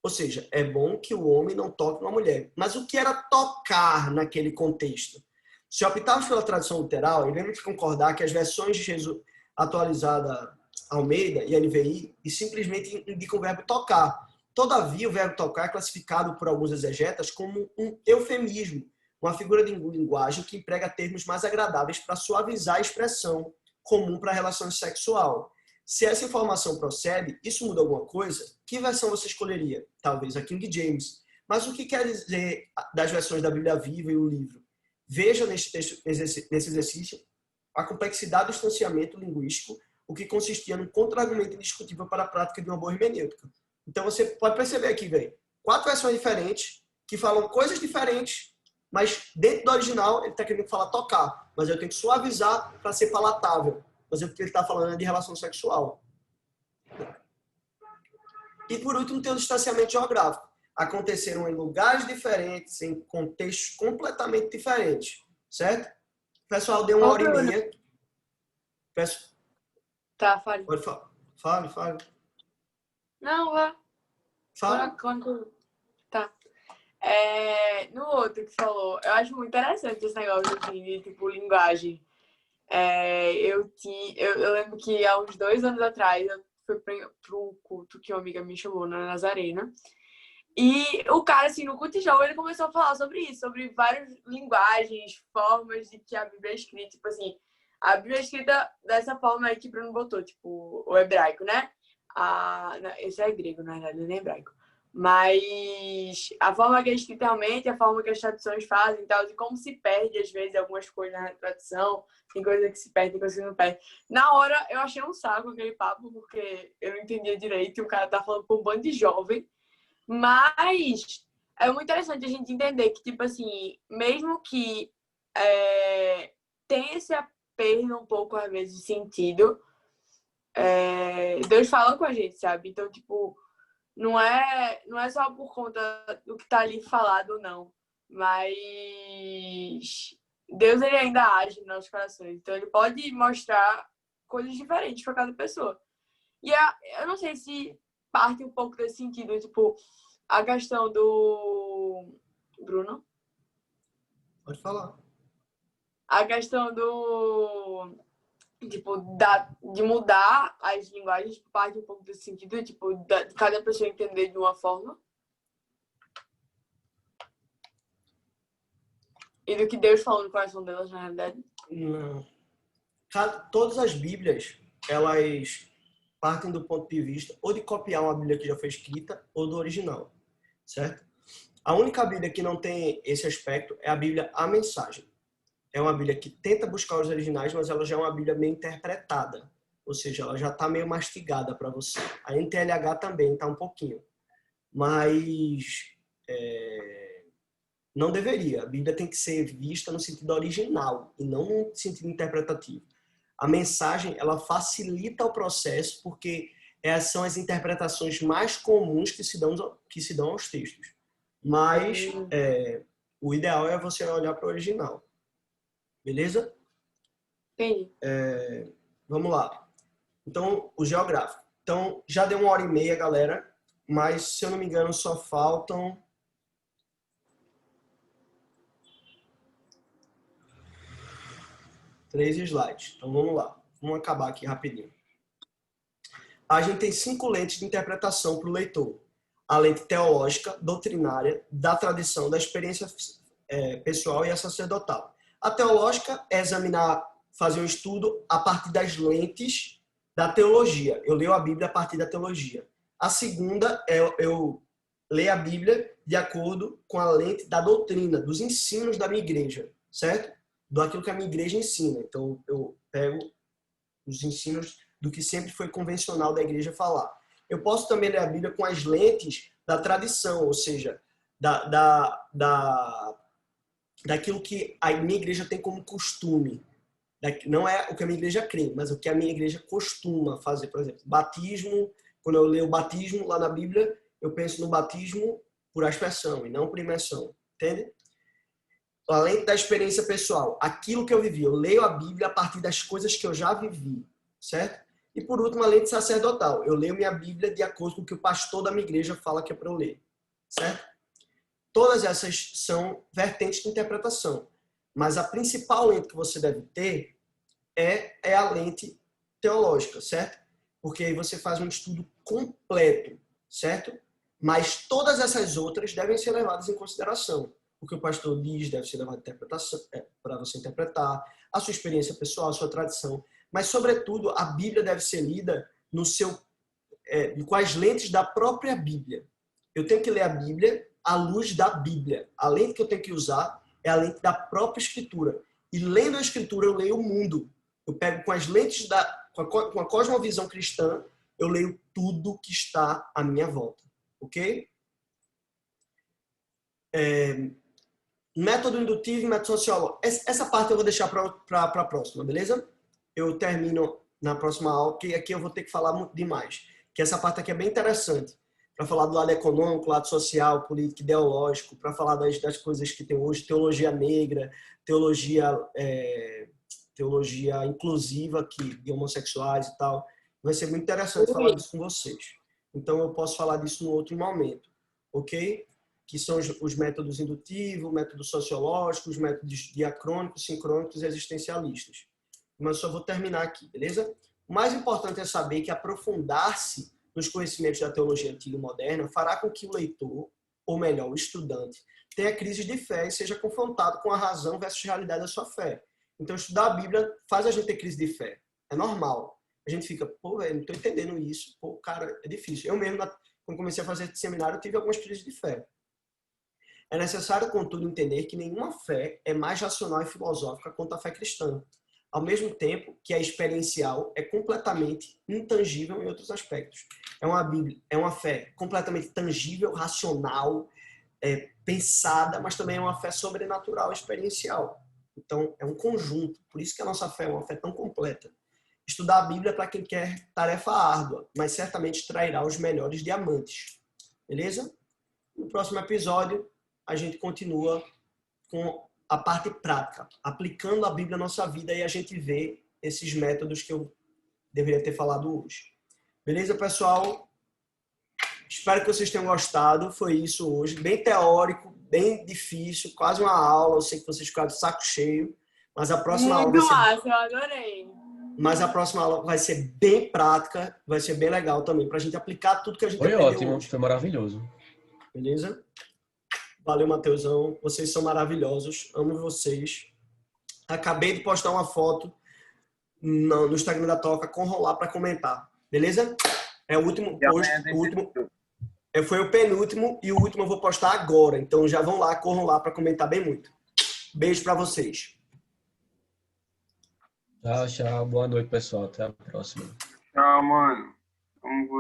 Ou seja, é bom que o homem não toque uma mulher. Mas o que era tocar naquele contexto? Se optarmos pela tradução literal, devemos concordar que as versões de Jesus atualizada Almeida e NVI e simplesmente indicam o verbo tocar. Todavia, o verbo tocar é classificado por alguns exegetas como um eufemismo, uma figura de linguagem que emprega termos mais agradáveis para suavizar a expressão comum para a relação sexual. Se essa informação procede, isso muda alguma coisa? Que versão você escolheria? Talvez a King James. Mas o que quer dizer das versões da Bíblia Viva e o livro? Veja nesse exercício a complexidade do distanciamento linguístico, o que consistia num contra-argumento indiscutível para a prática de uma boa hermenêutica. Então você pode perceber aqui, velho, 4 versões diferentes, que falam coisas diferentes, mas dentro do original ele está querendo falar tocar, mas eu tenho que suavizar para ser palatável. Mas ele está falando de relação sexual. E por último tem o distanciamento geográfico. Aconteceram em lugares diferentes, em contextos completamente diferentes, certo? O pessoal deu 1h30. Peço... Tá, fale. Pode falar. Fale. Não, vá. Fala. Tá. No outro que falou, eu acho muito interessante esse negócio assim, de tipo linguagem. Eu lembro que há uns 2 anos atrás eu fui para um culto que uma amiga me chamou na Nazarena. E o cara, assim, no culto de jogo, ele começou a falar sobre isso, sobre várias linguagens, formas de que a Bíblia é escrita. Tipo assim, a Bíblia é escrita dessa forma aí que o Bruno botou, tipo, o hebraico, né? Esse é grego, na verdade, não é hebraico. Mas a forma que é escrita realmente, a forma que as traduções fazem e tal, de como se perde, às vezes, algumas coisas na tradução, tem coisa que se perde, tem coisa que não perde. Na hora, eu achei um saco aquele papo, porque eu não entendia direito e o cara tá falando com um bando de jovem. Mas é muito interessante a gente entender que, tipo assim, mesmo que tem esse perda um pouco, às vezes, de sentido, Deus fala com a gente, sabe? Então, tipo, não é só por conta do que tá ali falado, não. Mas Deus, ele ainda age nos nossos corações. Então, ele pode mostrar coisas diferentes para cada pessoa. E eu não sei se parte um pouco desse sentido, tipo, a questão do... Bruno? Pode falar. A questão do... Tipo, de mudar as linguagens, parte um pouco desse sentido, tipo, de cada pessoa entender de uma forma. E do que Deus falou no coração delas, na realidade. Não. Todas as Bíblias, elas partem do ponto de vista ou de copiar uma Bíblia que já foi escrita ou do original, certo? A única Bíblia que não tem esse aspecto é a Bíblia A Mensagem. É uma Bíblia que tenta buscar os originais, mas ela já é uma Bíblia meio interpretada. Ou seja, ela já está meio mastigada para você. A NTLH também está um pouquinho. Mas não deveria. A Bíblia tem que ser vista no sentido original e não no sentido interpretativo. A mensagem, ela facilita o processo porque essas são as interpretações mais comuns que se dão aos textos. Mas o ideal é você olhar para o original. Beleza? Sim. Vamos lá. Então, o geográfico. Então, já deu 1h30, galera. Mas, se eu não me engano, só faltam... 3 slides. Então, vamos lá. Vamos acabar aqui rapidinho. A gente tem 5 lentes de interpretação para o leitor. A lente teológica, doutrinária, da tradição, da experiência pessoal e a sacerdotal. A teológica é fazer um estudo a partir das lentes da teologia. Eu leio a Bíblia a partir da teologia. A segunda é eu ler a Bíblia de acordo com a lente da doutrina, dos ensinos da minha igreja, certo? Do aquilo que a minha igreja ensina. Então, eu pego os ensinos do que sempre foi convencional da igreja falar. Eu posso também ler a Bíblia com as lentes da tradição, ou seja, daquilo que a minha igreja tem como costume. Não é o que a minha igreja crê, mas o que a minha igreja costuma fazer. Por exemplo, batismo, quando eu leio o batismo lá na Bíblia, eu penso no batismo por aspersão e não por imersão. Entende? Além da experiência pessoal, aquilo que eu vivi, eu leio a Bíblia a partir das coisas que eu já vivi, certo? E por último, a lei sacerdotal, eu leio minha Bíblia de acordo com o que o pastor da minha igreja fala que é para eu ler, certo? Todas essas são vertentes de interpretação, mas a principal lente que você deve ter é a lente teológica, certo? Porque aí você faz um estudo completo, certo? Mas todas essas outras devem ser levadas em consideração. O que o pastor diz deve ser levado em interpretação, para você interpretar, a sua experiência pessoal, a sua tradição. Mas, sobretudo, a Bíblia deve ser lida com as lentes da própria Bíblia. Eu tenho que ler a Bíblia à luz da Bíblia. A lente que eu tenho que usar é a lente da própria Escritura. E lendo a Escritura, eu leio o mundo. Eu pego com as lentes com a cosmovisão cristã, eu leio tudo que está à minha volta. Ok? Método indutivo e método sociológico. Essa parte eu vou deixar para a próxima, beleza? Eu termino na próxima aula, porque aqui eu vou ter que falar muito demais. Que essa parte aqui é bem interessante. Para falar do lado econômico, lado social, político, ideológico, para falar das coisas que tem hoje, teologia negra, teologia inclusiva de homossexuais e tal. Vai ser muito interessante falar disso com vocês. Então eu posso falar disso no outro momento, ok? Que são os métodos indutivos, métodos sociológicos, métodos diacrônicos, sincrônicos e existencialistas. Mas só vou terminar aqui, beleza? O mais importante é saber que aprofundar-se nos conhecimentos da teologia antiga e moderna fará com que o leitor, ou melhor, o estudante, tenha crise de fé e seja confrontado com a razão versus realidade da sua fé. Então, estudar a Bíblia faz a gente ter crise de fé. É normal. A gente fica, pô, velho, não estou entendendo isso. Pô, cara, é difícil. Eu mesmo, quando comecei a fazer esse seminário, eu tive algumas crises de fé. É necessário, contudo, entender que nenhuma fé é mais racional e filosófica quanto a fé cristã, ao mesmo tempo que a experiencial é completamente intangível em outros aspectos. É uma fé completamente tangível, racional, pensada, mas também é uma fé sobrenatural, experiencial. Então, é um conjunto. Por isso que a nossa fé é uma fé tão completa. Estudar a Bíblia é para quem quer tarefa árdua, mas certamente trairá os melhores diamantes. Beleza? No próximo episódio, a gente continua com a parte prática, aplicando a Bíblia na nossa vida e a gente vê esses métodos que eu deveria ter falado hoje. Beleza, pessoal? Espero que vocês tenham gostado. Foi isso hoje. Bem teórico, bem difícil, quase uma aula. Eu sei que vocês ficaram de saco cheio, mas a próxima aula vai ser... massa, eu adorei. Mas a próxima aula vai ser bem prática, vai ser bem legal também, para a gente aplicar tudo que a gente aprendeu hoje. Foi ótimo, foi maravilhoso. Beleza? Valeu, Mateusão. Vocês são maravilhosos. Amo vocês. Acabei de postar uma foto no Instagram da Toca com rolar para comentar. Beleza? É o último post. Foi o penúltimo e o último eu vou postar agora. Então já vão lá, corram lá para comentar bem muito. Beijo para vocês. Tchau, tchau. Boa noite, pessoal. Até a próxima. Tchau, mano. Vamos